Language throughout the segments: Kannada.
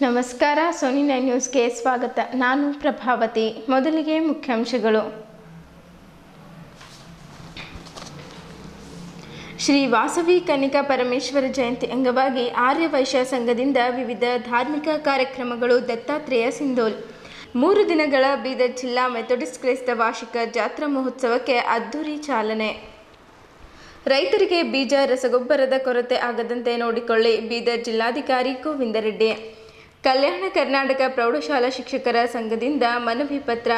ನಮಸ್ಕಾರ. ಸೋನಿ 9 ನ್ಯೂಸ್ಗೆ ಸ್ವಾಗತ. ನಾನು ಪ್ರಭಾವತಿ. ಮೊದಲಿಗೆ ಮುಖ್ಯಾಂಶಗಳು. ಶ್ರೀ ವಾಸವಿ ಕನ್ನಿಕಾ ಪರಮೇಶ್ವರ ಜಯಂತಿ ಅಂಗವಾಗಿ ಆರ್ಯ ವೈಶ್ಯ ಸಂಘದಿಂದ ವಿವಿಧ ಧಾರ್ಮಿಕ ಕಾರ್ಯಕ್ರಮಗಳು. ದತ್ತಾತ್ರೇಯ ಸಿಂಧೋಲ್ 3 ದಿನಗಳ ಬೀದರ್ ಜಿಲ್ಲಾ ಮೆಥೋಡಿಸ್ಟ್ ಕ್ರೈಸ್ತ ವಾರ್ಷಿಕ ಜಾತ್ರಾ ಮಹೋತ್ಸವಕ್ಕೆ ಅದ್ದೂರಿ ಚಾಲನೆ. ರೈತರಿಗೆ ಬೀಜ ರಸಗೊಬ್ಬರದ ಕೊರತೆ ಆಗದಂತೆ ನೋಡಿಕೊಳ್ಳಿ, ಬೀದರ್ ಜಿಲ್ಲಾಧಿಕಾರಿ ಗೋವಿಂದ ರೆಡ್ಡಿ. ಕಲ್ಯಾಣ ಕರ್ನಾಟಕ ಪ್ರೌಢಶಾಲಾ ಶಿಕ್ಷಕರ ಸಂಘದಿಂದ ಮನವಿ ಪತ್ರ.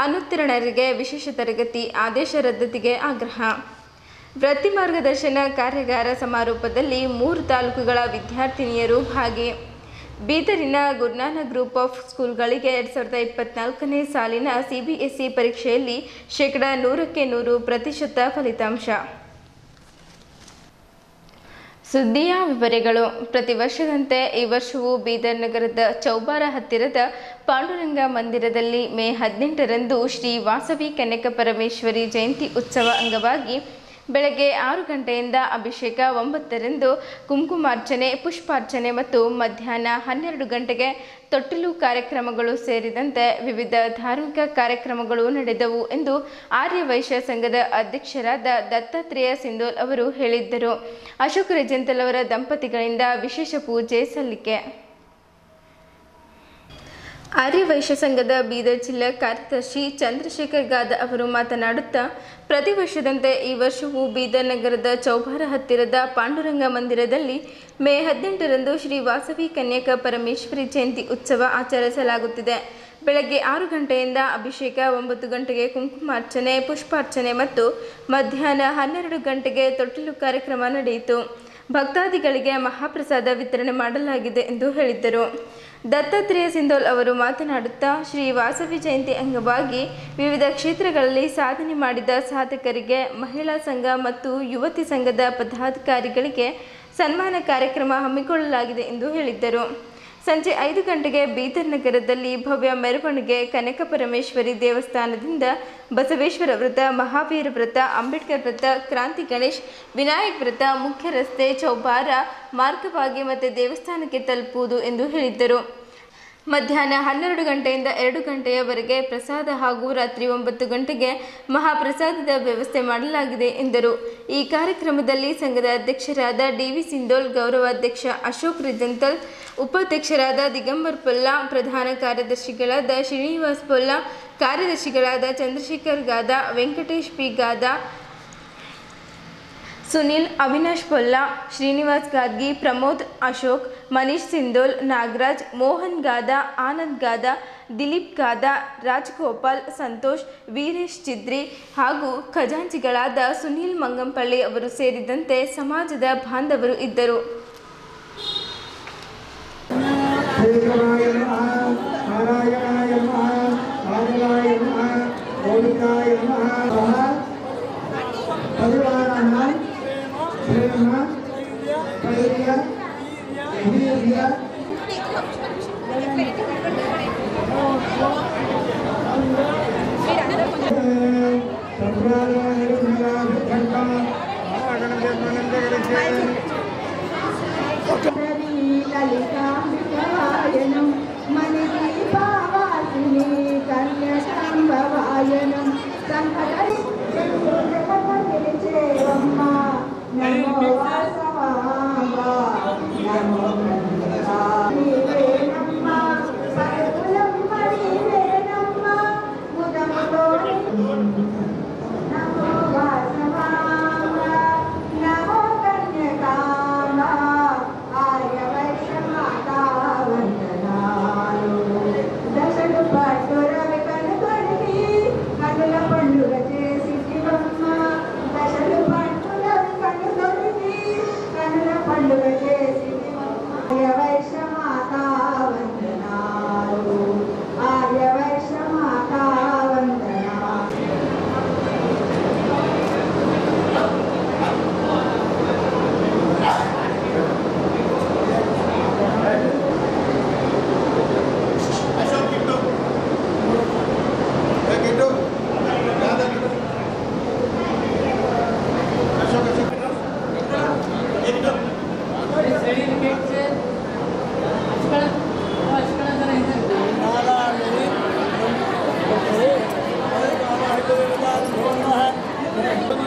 ಅನುತ್ತೀರ್ಣರಿಗೆ ವಿಶೇಷ ತರಗತಿ, ಆದೇಶ ರದ್ದತಿಗೆ ಆಗ್ರಹ. ವೃತ್ತಿ ಮಾರ್ಗದರ್ಶನ ಕಾರ್ಯಾಗಾರ ಸಮಾರೋಪದಲ್ಲಿ 3 ತಾಲೂಕುಗಳ ವಿದ್ಯಾರ್ಥಿನಿಯರು ಭಾಗಿ. ಬೀದರಿನ ಗುರುನಾನಕ್ ಗ್ರೂಪ್ ಆಫ್ ಸ್ಕೂಲ್ಗಳಿಗೆ 2024ನೇ ಸಾಲಿನ CBSE ಪರೀಕ್ಷೆಯಲ್ಲಿ 100ಕ್ಕೆ 100% ಫಲಿತಾಂಶ. ಸುದ್ದಿಯ ವಿವರಗಳು. ಪ್ರತಿ ವರ್ಷದಂತೆ ಈ ವರ್ಷವೂ ಬೀದರ್ ನಗರದ ಚೌಬಾರ ಹತ್ತಿರದ ಪಾಂಡುರಂಗ ಮಂದಿರದಲ್ಲಿ ಮೇ 18ರಂದು ಶ್ರೀ ವಾಸವಿ ಕನ್ನಿಕಾ ಪರಮೇಶ್ವರಿ ಜಯಂತಿ ಉತ್ಸವ ಅಂಗವಾಗಿ ಬೆಳಗ್ಗೆ 6 ಗಂಟೆಯಿಂದ ಅಭಿಷೇಕ, 9ರಂದು ಕುಂಕುಮಾರ್ಚನೆ, ಪುಷ್ಪಾರ್ಚನೆ ಮತ್ತು ಮಧ್ಯಾಹ್ನ 12 ಗಂಟೆಗೆ ತೊಟ್ಟಿಲು ಕಾರ್ಯಕ್ರಮಗಳು ಸೇರಿದಂತೆ ವಿವಿಧ ಧಾರ್ಮಿಕ ಕಾರ್ಯಕ್ರಮಗಳು ನಡೆದವು ಎಂದು ಆರ್ಯ ವೈಶ್ಯ ಸಂಘದ ಅಧ್ಯಕ್ಷರಾದ ದತ್ತಾತ್ರೇಯ ಸಿಂಧೋಲ್ ಅವರು ಹೇಳಿದ್ದರು. ಅಶೋಕ್ ರೆಜೆಂತಲ್ ಅವರ ದಂಪತಿಗಳಿಂದ ವಿಶೇಷ ಪೂಜೆ ಸಲ್ಲಿಕೆ. ಆರ್ಯ ವೈಶ್ಯ ಸಂಘದ ಬೀದರ್ ಜಿಲ್ಲಾ ಕಾರ್ಯದರ್ಶಿ ಚಂದ್ರಶೇಖರ್ ಗಾದ ಅವರು ಮಾತನಾಡುತ್ತಾ, ಪ್ರತಿ ವರ್ಷದಂತೆ ಈ ವರ್ಷವೂ ಬೀದರ್ ನಗರದ ಚೌಬಾರ ಹತ್ತಿರದ ಪಾಂಡುರಂಗ ಮಂದಿರದಲ್ಲಿ ಮೇ 18ರಂದು ಶ್ರೀ ವಾಸವಿ ಕನ್ನಿಕಾ ಪರಮೇಶ್ವರಿ ಜಯಂತಿ ಉತ್ಸವ ಆಚರಿಸಲಾಗುತ್ತಿದೆ. ಬೆಳಗ್ಗೆ 6 ಗಂಟೆಯಿಂದ ಅಭಿಷೇಕ, 9 ಗಂಟೆಗೆ ಕುಂಕುಮಾರ್ಚನೆ, ಪುಷ್ಪಾರ್ಚನೆ ಮತ್ತು ಮಧ್ಯಾಹ್ನ 12 ಗಂಟೆಗೆ ತೊಟ್ಟಿಲು ಕಾರ್ಯಕ್ರಮ ನಡೆಯಿತು. ಭಕ್ತಾದಿಗಳಿಗೆ ಮಹಾಪ್ರಸಾದ ವಿತರಣೆ ಮಾಡಲಾಗಿದೆ ಎಂದು ಹೇಳಿದ್ದರು. ದತ್ತಾತ್ರೇಯ ಸಿಂಧೋಲ್ ಅವರು ಮಾತನಾಡುತ್ತಾ, ಶ್ರೀ ವಾಸವಿ ಜಯಂತಿ ಅಂಗವಾಗಿ ವಿವಿಧ ಕ್ಷೇತ್ರಗಳಲ್ಲಿ ಸಾಧನೆ ಮಾಡಿದ ಸಾಧಕರಿಗೆ, ಮಹಿಳಾ ಸಂಘ ಮತ್ತು ಯುವತಿ ಸಂಘದ ಪದಾಧಿಕಾರಿಗಳಿಗೆ ಸನ್ಮಾನ ಕಾರ್ಯಕ್ರಮ ಹಮ್ಮಿಕೊಳ್ಳಲಾಗಿದೆ ಎಂದು ಹೇಳಿದ್ದರು. ಸಂಜೆ 5 ಗಂಟೆಗೆ ಬೀದರ್ ನಗರದಲ್ಲಿ ಭವ್ಯ ಮೆರವಣಿಗೆ ಕನಕ ಪರಮೇಶ್ವರಿ ದೇವಸ್ಥಾನದಿಂದ ಬಸವೇಶ್ವರ ವ್ರತ, ಮಹಾವೀರ ವ್ರತ, ಅಂಬೇಡ್ಕರ್ ವ್ರತ, ಕ್ರಾಂತಿ ಗಣೇಶ್, ವಿನಾಯಕ್ ವ್ರತ ಮುಖ್ಯ ರಸ್ತೆ ಚೌಬಾರ ಮಾರ್ಗವಾಗಿ ಮತ್ತೆ ದೇವಸ್ಥಾನಕ್ಕೆ ತಲುಪುವುದು ಎಂದು ಹೇಳಿದ್ದರು. ಮಧ್ಯಾಹ್ನ 12 ಗಂಟೆಯಿಂದ 2 ಗಂಟೆಯವರೆಗೆ ಪ್ರಸಾದ ಹಾಗೂ ರಾತ್ರಿ 9 ಗಂಟೆಗೆ ಮಹಾಪ್ರಸಾದದ ವ್ಯವಸ್ಥೆ ಮಾಡಲಾಗಿದೆ ಎಂದರು. ಈ ಕಾರ್ಯಕ್ರಮದಲ್ಲಿ ಸಂಘದ ಅಧ್ಯಕ್ಷರಾದ DV ಸಿಂಧೋಲ್, ಗೌರವಾಧ್ಯಕ್ಷ ಅಶೋಕ್ ರೆಜೆಂತಲ್, ಉಪಾಧ್ಯಕ್ಷರಾದ ದಿಗಂಬರ್ ಪೊಲ್ಲ, ಪ್ರಧಾನ ಕಾರ್ಯದರ್ಶಿಗಳಾದ ಶ್ರೀನಿವಾಸ್ ಪೊಲ್ಲ, ಕಾರ್ಯದರ್ಶಿಗಳಾದ ಚಂದ್ರಶೇಖರ್ ಗಾದ, ವೆಂಕಟೇಶ್ ಪಿ ಗಾದ, ಸುನಿಲ್, ಅವಿನಾಶ್ ಪೊಲ್ಲ, ಶ್ರೀನಿವಾಸ್ ಗಾದ್ಗಿ, ಪ್ರಮೋದ್, ಅಶೋಕ್, ಮನೀಶ್ ಸಿಂಧೋಲ್, ನಾಗರಾಜ್, ಮೋಹನ್ ಗಾದ, ಆನಂದ್ ಗಾದ, ದಿಲೀಪ್ ಗಾದ, ರಾಜಗೋಪಾಲ್, ಸಂತೋಷ್, ವೀರೇಶ್ ಚಿದ್ರಿ ಹಾಗೂ ಖಜಾಂಚಿಗಳಾದ ಸುನೀಲ್ ಮಂಗಂಪಳ್ಳಿ ಅವರು ಸೇರಿದಂತೆ ಸಮಾಜದ ಬಾಂಧವರು ಇದ್ದರು.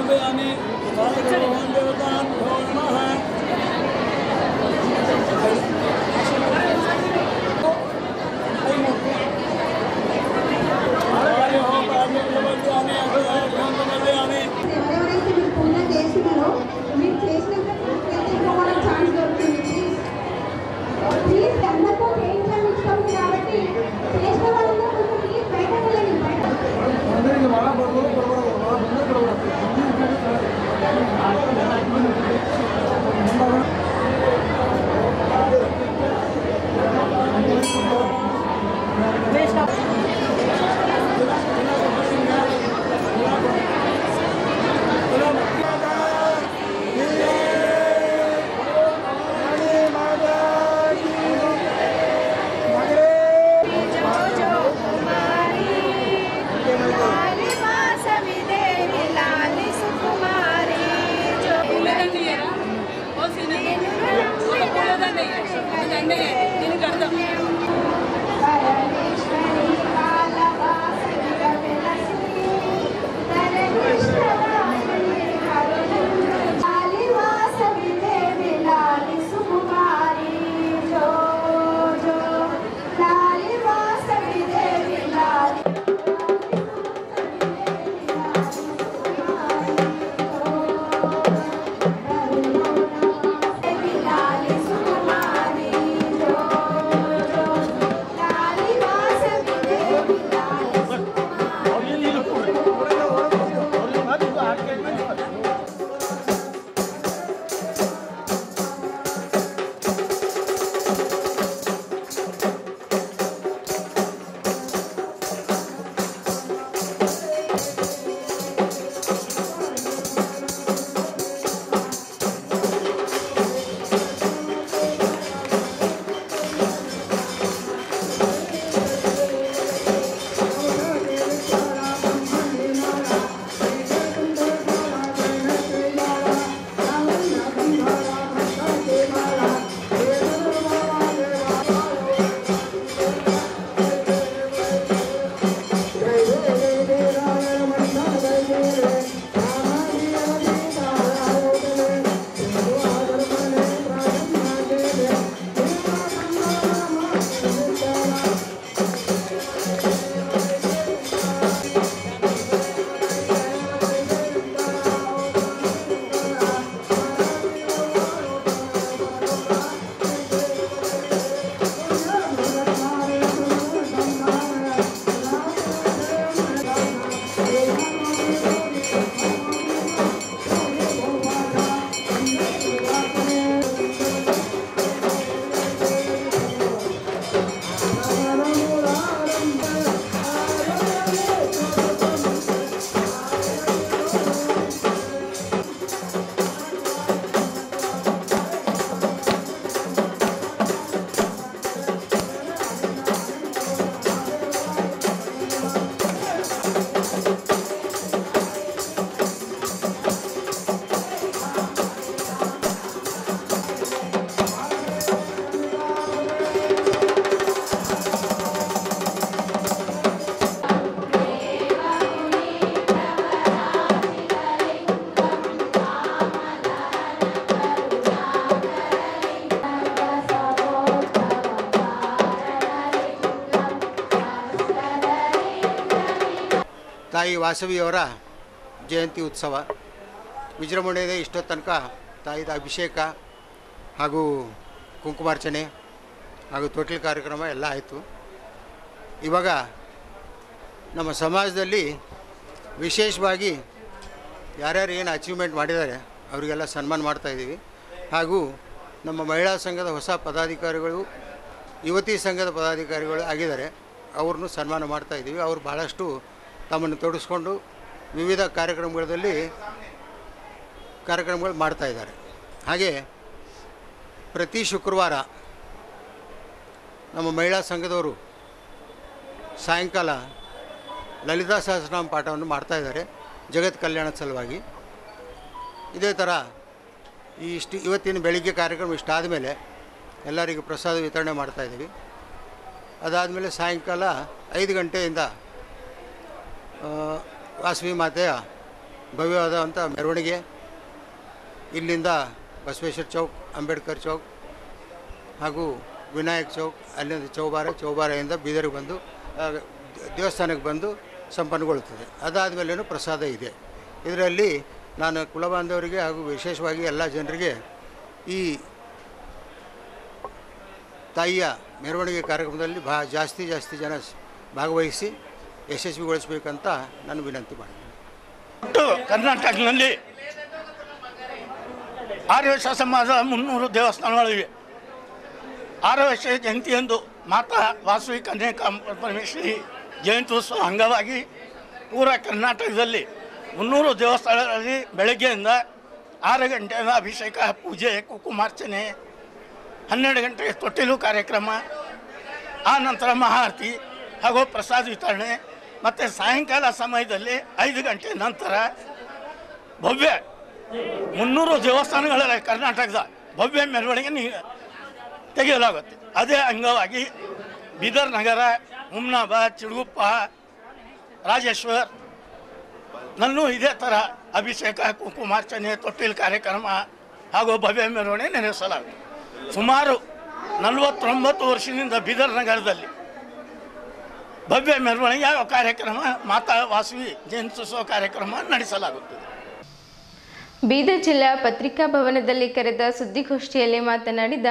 समर्पयामि सर्वों देवताभ्यो नमः ತಾಯಿ ವಾಸವಿಯವರ ಜಯಂತಿ ಉತ್ಸವ ವಿಜೃಂಭಣೆಯಿಂದ ಇಷ್ಟೋ ತನಕ ತಾಯಿದ ಅಭಿಷೇಕ ಹಾಗೂ ಕುಂಕುಮಾರ್ಚನೆ ಹಾಗೂ ತೊಟ್ಟಿಲು ಕಾರ್ಯಕ್ರಮ ಎಲ್ಲ ಆಯಿತು. ಇವಾಗ ನಮ್ಮ ಸಮಾಜದಲ್ಲಿ ವಿಶೇಷವಾಗಿ ಯಾರ್ಯಾರು ಏನು ಅಚೀವ್ಮೆಂಟ್ ಮಾಡಿದ್ದಾರೆ ಅವರಿಗೆಲ್ಲ ಸನ್ಮಾನ ಮಾಡ್ತಾಯಿದ್ದೀವಿ. ಹಾಗೂ ನಮ್ಮ ಮಹಿಳಾ ಸಂಘದ ಹೊಸ ಪದಾಧಿಕಾರಿಗಳು ಯುವತಿ ಸಂಘದ ಪದಾಧಿಕಾರಿಗಳು ಆಗಿದ್ದಾರೆ, ಅವ್ರನ್ನೂ ಸನ್ಮಾನ ಮಾಡ್ತಾಯಿದ್ದೀವಿ. ಅವರು ಭಾಳಷ್ಟು ತಮ್ಮನ್ನು ತೊಡಗಿಸ್ಕೊಂಡು ವಿವಿಧ ಕಾರ್ಯಕ್ರಮಗಳು ಮಾಡ್ತಾಯಿದ್ದಾರೆ. ಹಾಗೆ ಪ್ರತಿ ಶುಕ್ರವಾರ ನಮ್ಮ ಮಹಿಳಾ ಸಂಘದವರು ಸಾಯಂಕಾಲ ಲಲಿತಾ ಸಹಸ್ರನಾಮ ಪಾಠವನ್ನು ಮಾಡ್ತಾಯಿದ್ದಾರೆ ಜಗತ್ ಕಲ್ಯಾಣದ ಸಲುವಾಗಿ. ಇದೇ ಥರ ಇವತ್ತಿನ ಬೆಳಿಗ್ಗೆ ಕಾರ್ಯಕ್ರಮ ಇಷ್ಟಾದ ಮೇಲೆ ಎಲ್ಲರಿಗೂ ಪ್ರಸಾದ ವಿತರಣೆ ಮಾಡ್ತಾಯಿದ್ದೀವಿ. ಅದಾದಮೇಲೆ ಸಾಯಂಕಾಲ 5 ಗಂಟೆಯಿಂದ ವಾಸವಿ ಮಾತೆಯ ಭವ್ಯವಾದಂಥ ಮೆರವಣಿಗೆ ಇಲ್ಲಿಂದ ಬಸವೇಶ್ವರ ಚೌಕ್, ಅಂಬೇಡ್ಕರ್ ಚೌಕ್ ಹಾಗೂ ವಿನಾಯಕ್ ಚೌಕ್, ಅಲ್ಲಿಂದ ಚೌಬಾರೆಯಿಂದ ಬೀದರ್ಗೆ ಬಂದು ದೇವಸ್ಥಾನಕ್ಕೆ ಬಂದು ಸಂಪನ್ನಗೊಳ್ಳುತ್ತದೆ. ಅದಾದಮೇಲೇನು ಪ್ರಸಾದ ಇದೆ. ಇದರಲ್ಲಿ ನಾನು ಕುಲಬಾಂಧವರಿಗೆ ಹಾಗೂ ವಿಶೇಷವಾಗಿ ಎಲ್ಲ ಜನರಿಗೆ ಈ ತಾಯಿಯ ಮೆರವಣಿಗೆ ಕಾರ್ಯಕ್ರಮದಲ್ಲಿ ಜಾಸ್ತಿ ಜನ ಭಾಗವಹಿಸಿ ಯಶಸ್ವಿಗೊಳಿಸಬೇಕಂತ ನಾನು ವಿನಂತಿ ಮಾಡ್ತೀನಿ. ಕರ್ನಾಟಕದಲ್ಲಿ ಆರ್ಯವೈಶ್ಯ ಸಮಾಜ 300 ದೇವಸ್ಥಾನಗಳಿವೆ. ಆರ್ಯವೈಶ್ಯ ಜಯಂತಿಯಂದು ಮಾತಾ ವಾಸವಿ ಕನ್ಯಕಾ ಪರಮೇಶ್ವರಿ ಜಯಂತ್ಯೋತ್ಸವ ಅಂಗವಾಗಿ ಪೂರ ಕರ್ನಾಟಕದಲ್ಲಿ 300 ದೇವಸ್ಥಾನಗಳಲ್ಲಿ ಬೆಳಗ್ಗೆಯಿಂದ 6 ಗಂಟೆಯಿಂದ ಅಭಿಷೇಕ, ಪೂಜೆ, ಕುಂಕುಮಾರ್ಚನೆ, 12 ಗಂಟೆಗೆ ತೊಟ್ಟಿಲು ಕಾರ್ಯಕ್ರಮ, ಆ ನಂತರ ಮಹಾರತಿ ಹಾಗೂ ಪ್ರಸಾದ ವಿತರಣೆ ಮತ್ತು ಸಾಯಂಕಾಲ ಸಮಯದಲ್ಲಿ 5 ಗಂಟೆ ನಂತರ ಭವ್ಯ 300 ದೇವಸ್ಥಾನಗಳಲ್ಲಿ ಕರ್ನಾಟಕದ ಭವ್ಯ ಮೆರವಣಿಗೆ ತೆಗೆಯಲಾಗುತ್ತೆ. ಅದೇ ಅಂಗವಾಗಿ ಬೀದರ್ ನಗರ, ಹುಮ್ನಾಬಾದ್, ಚಿಡುಗುಪ್ಪ, ರಾಜೇಶ್ವರ್ ನಲ್ಲೂ ಇದೇ ಥರ ಅಭಿಷೇಕ, ಕುಂಕುಮಾರ್ಚನೆ, ತೊಟ್ಟಿಲು ಕಾರ್ಯಕ್ರಮ ಹಾಗೂ ಭವ್ಯ ಮೆರವಣಿಗೆ ನಡೆಸಲಾಗುತ್ತೆ. ಸುಮಾರು 49 ವರ್ಷದಿಂದ ಬೀದರ್ ನಗರದಲ್ಲಿ ಭವ್ಯ ಮೆರವಣಿಗೆ ಕಾರ್ಯಕ್ರಮ, ಮಾತಾ ವಾಸವಿ ಜಯಂತ್ಯೋತ್ಸವ ಕಾರ್ಯಕ್ರಮ ನಡೆಸಲಾಗುತ್ತದೆ. ಬೀದರ್ ಜಿಲ್ಲಾ ಪತ್ರಿಕಾ ಭವನದಲ್ಲಿ ಕರೆದ ಸುದ್ದಿಗೋಷ್ಠಿಯಲ್ಲಿ ಮಾತನಾಡಿದ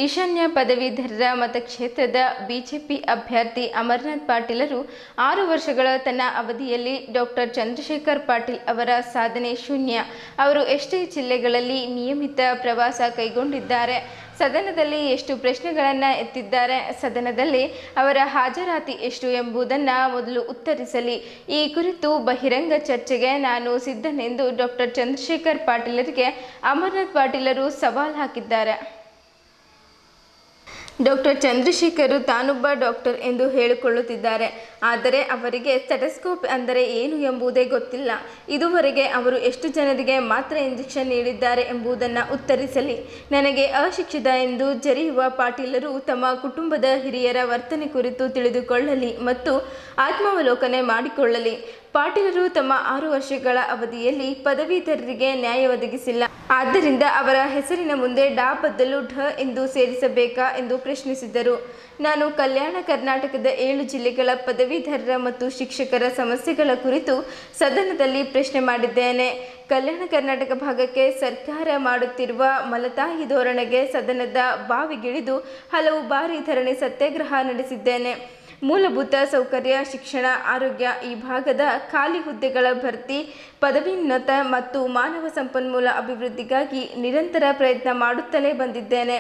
ಈಶಾನ್ಯ ಪದವೀಧರರ ಮತಕ್ಷೇತ್ರದ ಬಿಜೆಪಿ ಅಭ್ಯರ್ಥಿ ಅಮರನಾಥ್ ಪಾಟೀಲರು 6 ವರ್ಷಗಳ ತನ್ನ ಅವಧಿಯಲ್ಲಿ ಡಾಕ್ಟರ್ ಚಂದ್ರಶೇಖರ್ ಪಾಟೀಲ್ ಅವರ ಸಾಧನೆ ಶೂನ್ಯ. ಅವರು ಎಷ್ಟೇ ಜಿಲ್ಲೆಗಳಲ್ಲಿ ನಿಯಮಿತ ಪ್ರವಾಸ ಕೈಗೊಂಡಿದ್ದಾರೆ, ಸದನದಲ್ಲಿ ಎಷ್ಟು ಪ್ರಶ್ನೆಗಳನ್ನು ಎತ್ತಿದ್ದಾರೆ, ಸದನದಲ್ಲಿ ಅವರ ಹಾಜರಾತಿ ಎಷ್ಟು ಎಂಬುದನ್ನು ಮೊದಲು ಉತ್ತರಿಸಲಿ. ಈ ಕುರಿತು ಬಹಿರಂಗ ಚರ್ಚೆಗೆ ನಾನು ಸಿದ್ಧನೆಂದು ಡಾಕ್ಟರ್ ಚಂದ್ರಶೇಖರ್ ಪಾಟೀಲರಿಗೆ ಅಮರನಾಥ್ ಪಾಟೀಲರು ಸವಾಲು ಹಾಕಿದ್ದಾರೆ. ಡಾಕ್ಟರ್ ಚಂದ್ರಶೇಖರ್ ತಾನೊಬ್ಬ ಡಾಕ್ಟರ್ ಎಂದು ಹೇಳಿಕೊಳ್ಳುತ್ತಿದ್ದಾರೆ. ಆದರೆ ಅವರಿಗೆ ಸ್ಟೆಥೋಸ್ಕೋಪ್ ಅಂದರೆ ಏನು ಎಂಬುದೇ ಗೊತ್ತಿಲ್ಲ. ಇದುವರೆಗೆ ಅವರು ಎಷ್ಟು ಜನರಿಗೆ ಮಾತ್ರ ಇಂಜೆಕ್ಷನ್ ನೀಡಿದ್ದಾರೆ ಎಂಬುದನ್ನು ಉತ್ತರಿಸಲಿ. ನನಗೆ ಅಶಿಕ್ಷಿತ ಎಂದು ಜರಿಯುವ ಪಾಟೀಲರು ತಮ್ಮ ಕುಟುಂಬದ ಹಿರಿಯರ ವರ್ತನೆ ಕುರಿತು ತಿಳಿದುಕೊಳ್ಳಲಿ ಮತ್ತು ಆತ್ಮಾವಲೋಕನೆ ಮಾಡಿಕೊಳ್ಳಲಿ. ಪಾಟೀಲರು ತಮ್ಮ 6 ವರ್ಷಗಳ ಅವಧಿಯಲ್ಲಿ ಪದವೀಧರರಿಗೆ ನ್ಯಾಯ ಒದಗಿಸಿಲ್ಲ. ಆದ್ದರಿಂದ ಅವರ ಹೆಸರಿನ ಮುಂದೆ ಡಾ ಬದಲು ಢ ಎಂದು ಸೇರಿಸಬೇಕಾ ಎಂದು ಪ್ರಶ್ನಿಸಿದರು. ನಾನು ಕಲ್ಯಾಣ ಕರ್ನಾಟಕದ 7 ಜಿಲ್ಲೆಗಳ ಪದವೀಧರರ ಮತ್ತು ಶಿಕ್ಷಕರ ಸಮಸ್ಯೆಗಳ ಕುರಿತು ಸದನದಲ್ಲಿ ಪ್ರಶ್ನೆ ಮಾಡಿದ್ದೇನೆ. ಕಲ್ಯಾಣ ಕರ್ನಾಟಕ ಭಾಗಕ್ಕೆ ಸರ್ಕಾರ ಮಾಡುತ್ತಿರುವ ಮಲತಾಯಿ ಧೋರಣೆಗೆ ಸದನದ ಬಾವಿಗಿಳಿದು ಹಲವು ಬಾರಿ ಧರಣಿ ಸತ್ಯಾಗ್ರಹ ನಡೆಸಿದ್ದೇನೆ. ಮೂಲಭೂತ ಸೌಕರ್ಯ, ಶಿಕ್ಷಣ, ಆರೋಗ್ಯ, ಈ ಭಾಗದ ಖಾಲಿ ಹುದ್ದೆಗಳ ಭರ್ತಿ, ಪದವೀನ್ನತ ಮತ್ತು ಮಾನವ ಸಂಪನ್ಮೂಲ ಅಭಿವೃದ್ಧಿಗಾಗಿ ನಿರಂತರ ಪ್ರಯತ್ನ ಮಾಡುತ್ತಲೇ ಬಂದಿದ್ದೇನೆ.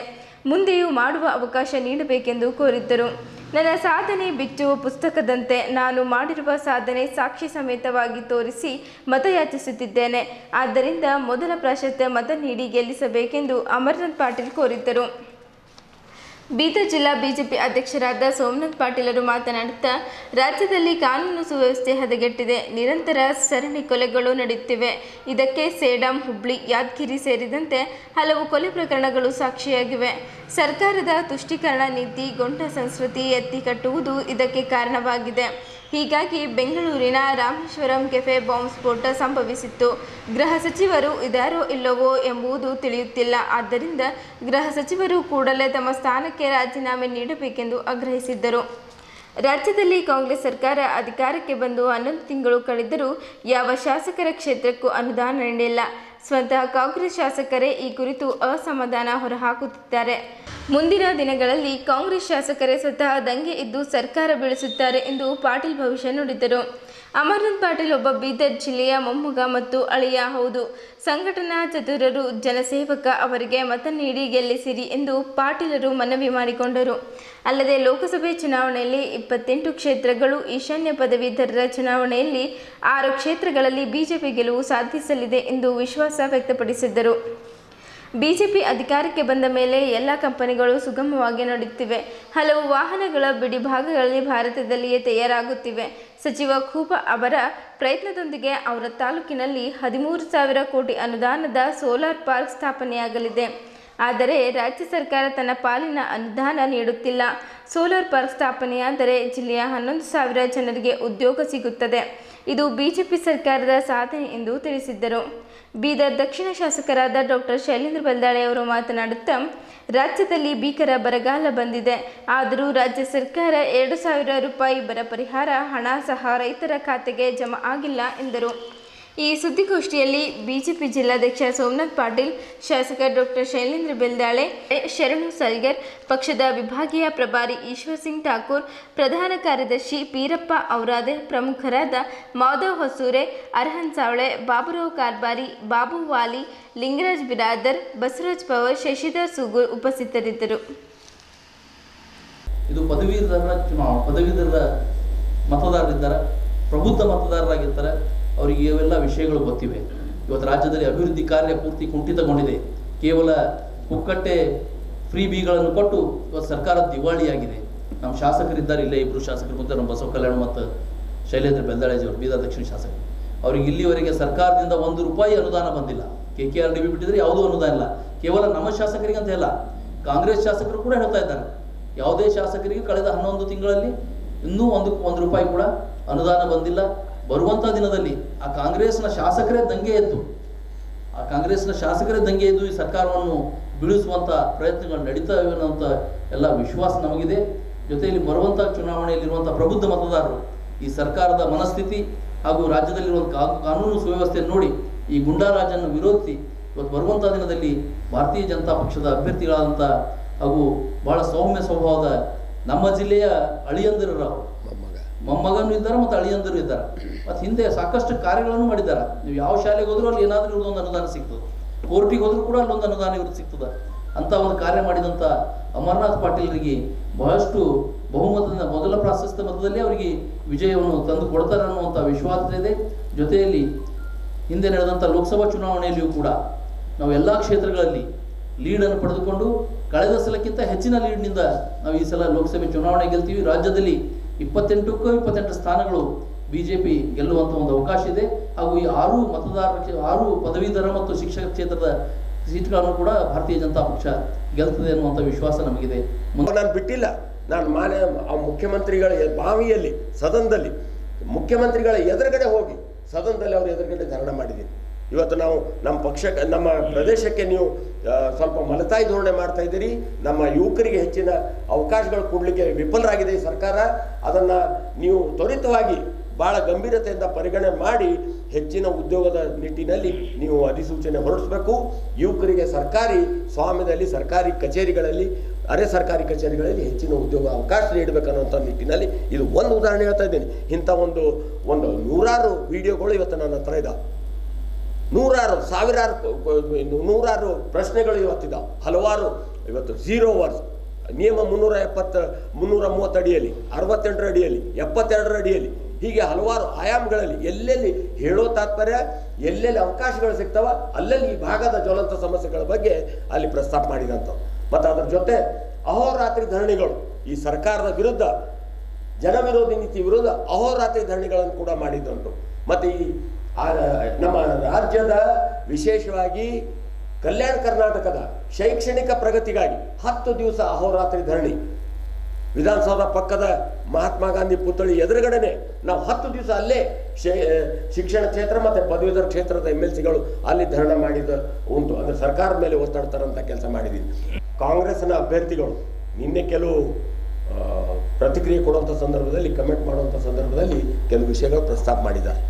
ಮುಂದೆಯೂ ಮಾಡುವ ಅವಕಾಶ ನೀಡಬೇಕೆಂದು ಕೋರಿದ್ದರು. ನನ್ನ ಸಾಧನೆ ಬಿಚ್ಚುವ ಪುಸ್ತಕದಂತೆ ನಾನು ಮಾಡಿರುವ ಸಾಧನೆ ಸಾಕ್ಷಿ ಸಮೇತವಾಗಿ ತೋರಿಸಿ ಮತಯಾಚಿಸುತ್ತಿದ್ದೇನೆ. ಆದ್ದರಿಂದ ಮೊದಲ ಪ್ರಾಶಸ್ತ್ಯ ಮತ ನೀಡಿ ಗೆಲ್ಲಿಸಬೇಕೆಂದು ಅಮರನಾಥ್ ಪಾಟೀಲ್ ಕೋರಿದ್ದರು. ಬೀದರ್ ಜಿಲ್ಲಾ ಬಿಜೆಪಿ ಅಧ್ಯಕ್ಷರಾದ ಸೋಮನಾಥ್ ಪಾಟೀಲರು ಮಾತನಾಡುತ್ತಾ, ರಾಜ್ಯದಲ್ಲಿ ಕಾನೂನು ಸುವ್ಯವಸ್ಥೆ ಹದಗೆಟ್ಟಿದೆ. ನಿರಂತರ ಸರಣಿ ಕೊಲೆಗಳು ನಡೆಯುತ್ತಿವೆ. ಇದಕ್ಕೆ ಸೇಡಂ, ಹುಬ್ಳಿ, ಯಾದಗಿರಿ ಸೇರಿದಂತೆ ಹಲವು ಕೊಲೆ ಪ್ರಕರಣಗಳು ಸಾಕ್ಷಿಯಾಗಿವೆ. ಸರ್ಕಾರದ ತುಷ್ಟೀಕರಣ ನೀತಿ, ಗೊಂಡ ಸಂಸ್ಕೃತಿ ಎತ್ತಿ ಕಟ್ಟುವುದು ಇದಕ್ಕೆ ಕಾರಣವಾಗಿದೆ. ಹೀಗಾಗಿ ಬೆಂಗಳೂರಿನ ರಾಮೇಶ್ವರಂ ಕೆಫೆ ಬಾಂಬ್ ಸ್ಫೋಟ ಸಂಭವಿಸಿತ್ತು. ಗೃಹ ಸಚಿವರು ಇದಾರೋ ಇಲ್ಲವೋ ಎಂಬುದು ತಿಳಿಯುತ್ತಿಲ್ಲ. ಆದ್ದರಿಂದ ಗೃಹ ಸಚಿವರು ಕೂಡಲೇ ತಮ್ಮ ಸ್ಥಾನಕ್ಕೆ ರಾಜೀನಾಮೆ ನೀಡಬೇಕೆಂದು ಆಗ್ರಹಿಸಿದ್ದರು. ರಾಜ್ಯದಲ್ಲಿ ಕಾಂಗ್ರೆಸ್ ಸರ್ಕಾರ ಅಧಿಕಾರಕ್ಕೆ ಬಂದು 11 ತಿಂಗಳು ಕಳೆದರೂ ಯಾವ ಶಾಸಕರ ಕ್ಷೇತ್ರಕ್ಕೂ ಅನುದಾನ ನೀಡಿಲ್ಲ. ಸ್ವತಃ ಕಾಂಗ್ರೆಸ್ ಶಾಸಕರೇ ಈ ಕುರಿತು ಅಸಮಾಧಾನ ಹೊರಹಾಕುತ್ತಿದ್ದಾರೆ. ಮುಂದಿನ ದಿನಗಳಲ್ಲಿ ಕಾಂಗ್ರೆಸ್ ಶಾಸಕರೇ ಸ್ವತಃ ದಂಗೆ ಇದ್ದು ಸರ್ಕಾರ ಬೀಳಿಸುತ್ತಾರೆ ಎಂದು ಪಾಟೀಲ್ ಭವಿಷ್ಯ ನುಡಿದರು. ಅಮರನಾಥ್ ಪಾಟೀಲ್ ಒಬ್ಬ ಬೀದರ್ ಜಿಲ್ಲೆಯ ಮೊಮ್ಮಗ ಮತ್ತು ಅಳಿಯ ಹೌದು. ಸಂಘಟನಾ ಚತುರರು, ಜನಸೇವಕ. ಅವರಿಗೆ ಮತ ನೀಡಿ ಗೆಲ್ಲಿಸಿರಿ ಎಂದು ಪಾಟೀಲರು ಮನವಿ ಮಾಡಿಕೊಂಡರು. ಅಲ್ಲದೆ ಲೋಕಸಭೆ ಚುನಾವಣೆಯಲ್ಲಿ 28 ಕ್ಷೇತ್ರಗಳು, ಈಶಾನ್ಯ ಪದವೀಧರರ ಚುನಾವಣೆಯಲ್ಲಿ 6 ಕ್ಷೇತ್ರಗಳಲ್ಲಿ ಬಿಜೆಪಿ ಗೆಲುವು ಸಾಧಿಸಲಿದೆ ಎಂದು ವಿಶ್ವಾಸ ವ್ಯಕ್ತಪಡಿಸಿದ್ದರು. ಬಿಜೆಪಿ ಅಧಿಕಾರಕ್ಕೆ ಬಂದ ಮೇಲೆ ಎಲ್ಲ ಕಂಪನಿಗಳು ಸುಗಮವಾಗಿ ನಡೆಯುತ್ತಿವೆ. ಹಲವು ವಾಹನಗಳ ಬಿಡಿ ಭಾಗಗಳಲ್ಲಿ ಭಾರತದಲ್ಲಿಯೇ ತಯಾರಾಗುತ್ತಿವೆ. ಸಚಿವ ಖೂಬಾ ಅವರ ಪ್ರಯತ್ನದೊಂದಿಗೆ ಅವರ ತಾಲೂಕಿನಲ್ಲಿ 13,000 ಕೋಟಿ ಅನುದಾನದ ಸೋಲಾರ್ ಪಾರ್ಕ್ ಸ್ಥಾಪನೆಯಾಗಲಿದೆ. ಆದರೆ ರಾಜ್ಯ ಸರ್ಕಾರ ತನ್ನ ಪಾಲಿನ ಅನುದಾನ ನೀಡುತ್ತಿಲ್ಲ. ಸೋಲಾರ್ ಪಾರ್ಕ್ ಸ್ಥಾಪನೆಯಾದರೆ ಜಿಲ್ಲೆಯ 11,000 ಜನರಿಗೆ ಉದ್ಯೋಗ ಸಿಗುತ್ತದೆ. ಇದು ಬಿಜೆಪಿ ಸರ್ಕಾರದ ಸಾಧನೆ ಎಂದು ತಿಳಿಸಿದ್ದರು. ಬೀದರ್ ದಕ್ಷಿಣ ಶಾಸಕರಾದ ಡಾಕ್ಟರ್ ಶೈಲೇಂದ್ರ ಬೆಲ್ದಾಳೆ ಅವರು ಮಾತನಾಡುತ್ತಾ, ರಾಜ್ಯದಲ್ಲಿ ಭೀಕರ ಬರಗಾಲ ಬಂದಿದೆ. ಆದರೂ ರಾಜ್ಯ ಸರ್ಕಾರ 2,000 ರೂಪಾಯಿ ಬರ ಪರಿಹಾರ ಹಣ ಸಹ ರೈತರ ಖಾತೆಗೆ ಜಮಾ ಆಗಿಲ್ಲ ಎಂದರು. ಈ ಸುದ್ದಿಗೋಷ್ಠಿಯಲ್ಲಿ ಬಿಜೆಪಿ ಜಿಲ್ಲಾಧ್ಯಕ್ಷ ಸೋಮನಾಥ್ ಪಾಟೀಲ್, ಶಾಸಕ ಡಾಕ್ಟರ್ ಶೈಲೇಂದ್ರ ಬೆಲ್ದಾಳೆ, ಶರಣು ಸಲ್ಗರ್, ಪಕ್ಷದ ವಿಭಾಗೀಯ ಪ್ರಭಾರಿ ಈಶ್ವರ್ ಸಿಂಗ್ ಠಾಕೂರ್, ಪ್ರಧಾನ ಕಾರ್ಯದರ್ಶಿ ಪೀರಪ್ಪ ಔರಾದೆ, ಪ್ರಮುಖರಾದ ಮಾಧವ್ ಹೊಸೂರೆ, ಅರ್ಹನ್ ಸಾವಳೆ, ಬಾಬುರಾವ್ ಕಾರ್ಬಾರಿ, ಬಾಬು ವಾಲಿ, ಲಿಂಗರಾಜ್ ಬಿರಾದರ್, ಬಸವರಾಜ್ ಪವರ್, ಶಶಿಧರ್ ಸೂಗೂರ್ ಉಪಸ್ಥಿತರಿದ್ದರು. ಇದು ಪದವೀಧರ ಮತದಾರರಿದ್ದಾರೆ, ಪ್ರಬುದ್ಧ ಮತದಾರರಾಗಿರ್ತಾರೆ. ಅವರಿಗೆ ಇವೆಲ್ಲ ವಿಷಯಗಳು ಗೊತ್ತಿವೆ. ಇವತ್ತು ರಾಜ್ಯದಲ್ಲಿ ಅಭಿವೃದ್ಧಿ ಕಾರ್ಯ ಪೂರ್ತಿ ಕುಂಠಿತಗೊಂಡಿದೆ. ಕೇವಲ ಪುಕ್ಕಟ್ಟೆ ಫ್ರೀ ಬಿಗಳನ್ನು ಕೊಟ್ಟು ಇವತ್ತು ಸರ್ಕಾರ ದಿವಾಳಿಯಾಗಿದೆ. ನಮ್ಮ ಶಾಸಕರಿದ್ದಾರೆ, ಇಲ್ಲೇ ಇಬ್ಬರು ಶಾಸಕರು ಮತ್ತು ನಮ್ಮ ಬಸವ ಕಲ್ಯಾಣ ಮತ್ತು ಶೈಲೇಂದ್ರ ಬೆಲ್ದಾಳೆಜಿಯವರು, ಬೀದರ್ ದಕ್ಷಿಣ ಶಾಸಕರು. ಅವರಿಗೆ ಇಲ್ಲಿವರೆಗೆ ಸರ್ಕಾರದಿಂದ 1 ರೂಪಾಯಿ ಅನುದಾನ ಬಂದಿಲ್ಲ. KKRDB ಬಿಟ್ಟಿದ್ರೆ ಯಾವುದೂ ಅನುದಾನ ಇಲ್ಲ. ಕೇವಲ ನಮ್ಮ ಶಾಸಕರಿಗೆ ಅಂತ ಇಲ್ಲ, ಕಾಂಗ್ರೆಸ್ ಶಾಸಕರು ಕೂಡ ಹೇಳ್ತಾ ಇದ್ದಾರೆ, ಯಾವುದೇ ಶಾಸಕರಿಗೆ ಕಳೆದ 11 ತಿಂಗಳಲ್ಲಿ ಇನ್ನೂ 1 ರೂಪಾಯಿ ಕೂಡ ಅನುದಾನ ಬಂದಿಲ್ಲ. ಬರುವಂಥ ದಿನದಲ್ಲಿ ಆ ಕಾಂಗ್ರೆಸ್ನ ಶಾಸಕರೇ ದಂಗೆ ಎದ್ದು ಈ ಸರ್ಕಾರವನ್ನು ಬೀಳಿಸುವಂಥ ಪ್ರಯತ್ನಗಳು ನಡೀತಾ ಇವೆ ಅನ್ನೋಂಥ ಎಲ್ಲ ವಿಶ್ವಾಸ ನಮಗಿದೆ. ಜೊತೆಯಲ್ಲಿ ಬರುವಂಥ ಚುನಾವಣೆಯಲ್ಲಿರುವಂಥ ಪ್ರಬುದ್ಧ ಮತದಾರರು ಈ ಸರ್ಕಾರದ ಮನಸ್ಥಿತಿ ಹಾಗೂ ರಾಜ್ಯದಲ್ಲಿರುವಂಥ ಕಾನೂನು ಸುವ್ಯವಸ್ಥೆಯನ್ನು ನೋಡಿ ಈ ಗುಂಡಾರಾಜನ್ನು ವಿರೋಧಿಸಿ ಇವತ್ತು ಬರುವಂಥ ದಿನದಲ್ಲಿ ಭಾರತೀಯ ಜನತಾ ಪಕ್ಷದ ಅಭ್ಯರ್ಥಿಗಳಾದಂಥ ಹಾಗೂ ಬಹಳ ಸೌಮ್ಯ ಸ್ವಭಾವದ ನಮ್ಮ ಜಿಲ್ಲೆಯ ಅಳಿಯಂದಿರರು, ಮೊಮ್ಮಗನೂ ಇದ್ದಾರೆ ಮತ್ತು ಅಳಿಯಂದರು ಇದ್ದಾರೆ. ಮತ್ತು ಹಿಂದೆ ಸಾಕಷ್ಟು ಕಾರ್ಯಗಳನ್ನು ಮಾಡಿದ್ದಾರೆ. ನೀವು ಯಾವ ಶಾಲೆಗೆ ಹೋದ್ರೂ ಅಲ್ಲಿ ಏನಾದರೂ ಇವ್ರದ್ದೊಂದು ಅನುದಾನ ಸಿಗ್ತದೆ, ಕೋರ್ಟಿಗೆ ಹೋದ್ರೂ ಕೂಡ ಅಲ್ಲೊಂದು ಅನುದಾನ ಇವ್ರಿಗೆ ಸಿಗ್ತದೆ. ಅಂತ ಒಂದು ಕಾರ್ಯ ಮಾಡಿದಂಥ ಅಮರನಾಥ್ ಪಾಟೀಲ್ರಿಗೆ ಬಹಳಷ್ಟು ಬಹುಮತದಿಂದ ಮೊದಲ ಪ್ರಾಶಸ್ತ್ಯ ಮತದಲ್ಲಿ ಅವರಿಗೆ ವಿಜಯವನ್ನು ತಂದು ಕೊಡ್ತಾರೆ ಅನ್ನುವಂಥ ವಿಶ್ವಾಸ ಇದೆ. ಜೊತೆಯಲ್ಲಿ ಹಿಂದೆ ನಡೆದಂಥ ಲೋಕಸಭಾ ಚುನಾವಣೆಯಲ್ಲಿಯೂ ಕೂಡ ನಾವು ಎಲ್ಲ ಕ್ಷೇತ್ರಗಳಲ್ಲಿ ಲೀಡನ್ನು ಪಡೆದುಕೊಂಡು ಕಳೆದ ಸಲಕ್ಕಿಂತ ಹೆಚ್ಚಿನ ಲೀಡ್ನಿಂದ ನಾವು ಈ ಸಲ ಲೋಕಸಭೆ ಚುನಾವಣೆ ಗೆಲ್ತೀವಿ. ರಾಜ್ಯದಲ್ಲಿ 28 ಸ್ಥಾನಗಳು ಬಿಜೆಪಿ ಗೆಲ್ಲುವಂಥ ಒಂದು ಅವಕಾಶ ಇದೆ. ಹಾಗೂ ಈ 6 ಪದವೀಧರ ಮತ್ತು ಶಿಕ್ಷಕ ಕ್ಷೇತ್ರದ ಸೀಟ್ಗಳನ್ನು ಕೂಡ ಭಾರತೀಯ ಜನತಾ ಪಕ್ಷ ಗೆಲ್ತದೆ ಅನ್ನುವಂಥ ವಿಶ್ವಾಸ ನಮಗಿದೆ. ನಾನು ಬಿಟ್ಟಿಲ್ಲ. ನಾನು ಮುಖ್ಯಮಂತ್ರಿಗಳ ಬಾವಿಯಲ್ಲಿ ಸದನದಲ್ಲಿ ಮುಖ್ಯಮಂತ್ರಿಗಳ ಎದುರುಗಡೆ ಹೋಗಿ ಸದನದಲ್ಲಿ ಅವ್ರ ಎದುರುಗಡೆ ಧರಣಿ ಮಾಡಿದ್ದೀನಿ. ಇವತ್ತು ನಾವು ನಮ್ಮ ಪಕ್ಷಕ್ಕೆ, ನಮ್ಮ ಪ್ರದೇಶಕ್ಕೆ ನೀವು ಸ್ವಲ್ಪ ಮಲತಾಯಿ ಧೋರಣೆ ಮಾಡ್ತಾ ಇದ್ದೀರಿ. ನಮ್ಮ ಯುವಕರಿಗೆ ಹೆಚ್ಚಿನ ಅವಕಾಶಗಳು ಕೊಡಲಿಕ್ಕೆ ವಿಫಲರಾಗಿದೆ ಈ ಸರ್ಕಾರ. ಅದನ್ನು ನೀವು ತ್ವರಿತವಾಗಿ ಭಾಳ ಗಂಭೀರತೆಯಿಂದ ಪರಿಗಣನೆ ಮಾಡಿ ಹೆಚ್ಚಿನ ಉದ್ಯೋಗದ ನಿಟ್ಟಿನಲ್ಲಿ ನೀವು ಅಧಿಸೂಚನೆ ಹೊರಡಿಸಬೇಕು. ಯುವಕರಿಗೆ ಸರ್ಕಾರಿ ಸ್ವಾಮ್ಯದಲ್ಲಿ, ಸರ್ಕಾರಿ ಕಚೇರಿಗಳಲ್ಲಿ, ಅರೆ ಸರ್ಕಾರಿ ಕಚೇರಿಗಳಲ್ಲಿ ಹೆಚ್ಚಿನ ಉದ್ಯೋಗ ಅವಕಾಶ ನೀಡಬೇಕನ್ನುವಂಥ ನಿಟ್ಟಿನಲ್ಲಿ ಇದು ಒಂದು ಉದಾಹರಣೆ ಹೇಳ್ತಾ ಇದ್ದೀನಿ. ಇಂಥ ಒಂದು ನೂರಾರು ವಿಡಿಯೋಗಳು ಇವತ್ತು ನನ್ನ ಹತ್ರ ಇದ್ದಾವೆ. ನೂರಾರು ಪ್ರಶ್ನೆಗಳು ಇವತ್ತಿದ್ದಾವೆ. ಹಲವಾರು ಇವತ್ತು 0 ವರ್ಷ ನಿಯಮ 330 ಅಡಿಯಲ್ಲಿ, 68 ಅಡಿಯಲ್ಲಿ, 72 ಅಡಿಯಲ್ಲಿ, ಹೀಗೆ ಹಲವಾರು ಆಯಾಮಗಳಲ್ಲಿ ಎಲ್ಲೆಲ್ಲಿ ಹೇಳೋ ತಾತ್ಪರ್ಯ, ಎಲ್ಲೆಲ್ಲಿ ಅವಕಾಶಗಳು ಸಿಗ್ತಾವ ಅಲ್ಲೆಲ್ಲಿ ಈ ಭಾಗದ ಜ್ವಲಂತ ಸಮಸ್ಯೆಗಳ ಬಗ್ಗೆ ಅಲ್ಲಿ ಪ್ರಸ್ತಾಪ ಮಾಡಿದಂಥವು. ಮತ್ತು ಅದರ ಜೊತೆ ಅಹೋರಾತ್ರಿ ಧರಣಿಗಳು, ಈ ಸರ್ಕಾರದ ವಿರುದ್ಧ, ಜನವಿರೋಧಿ ನೀತಿ ವಿರುದ್ಧ ಅಹೋರಾತ್ರಿ ಧರಣಿಗಳನ್ನು ಕೂಡ ಮಾಡಿದ್ದುಂಟು. ಮತ್ತು ಈ ನಮ್ಮ ರಾಜ್ಯದ ವಿಶೇಷವಾಗಿ ಕಲ್ಯಾಣ ಕರ್ನಾಟಕದ ಶೈಕ್ಷಣಿಕ ಪ್ರಗತಿಗಾಗಿ 10 ದಿವಸ ಅಹೋರಾತ್ರಿ ಧರಣಿ. ವಿಧಾನಸೌಧ ಪಕ್ಕದ ಮಹಾತ್ಮ ಗಾಂಧಿ ಪುತ್ಥಳಿ ಎದುರುಗಡೆನೆ ನಾವು 10 ದಿವಸ ಅಲ್ಲೇ ಶಿಕ್ಷಣ ಕ್ಷೇತ್ರ ಮತ್ತು ಪದವೀಧರ ಕ್ಷೇತ್ರದ MLCಗಳು ಅಲ್ಲಿ ಧರಣಿ ಮಾಡಿದ ಉಂಟು. ಅಂದರೆ ಸರ್ಕಾರದ ಮೇಲೆ ಒತ್ತಡ ತರಂಥ ಕೆಲಸ ಮಾಡಿದ್ದೀವಿ. ಕಾಂಗ್ರೆಸ್ನ ಅಭ್ಯರ್ಥಿಗಳು ನಿನ್ನೆ ಕೆಲವು ಪ್ರತಿಕ್ರಿಯೆ ಕೊಡುವಂಥ ಸಂದರ್ಭದಲ್ಲಿ, ಕಮೆಂಟ್ ಮಾಡುವಂಥ ಸಂದರ್ಭದಲ್ಲಿ ಕೆಲವು ವಿಷಯಗಳು ಪ್ರಸ್ತಾಪ ಮಾಡಿದ್ದಾರೆ.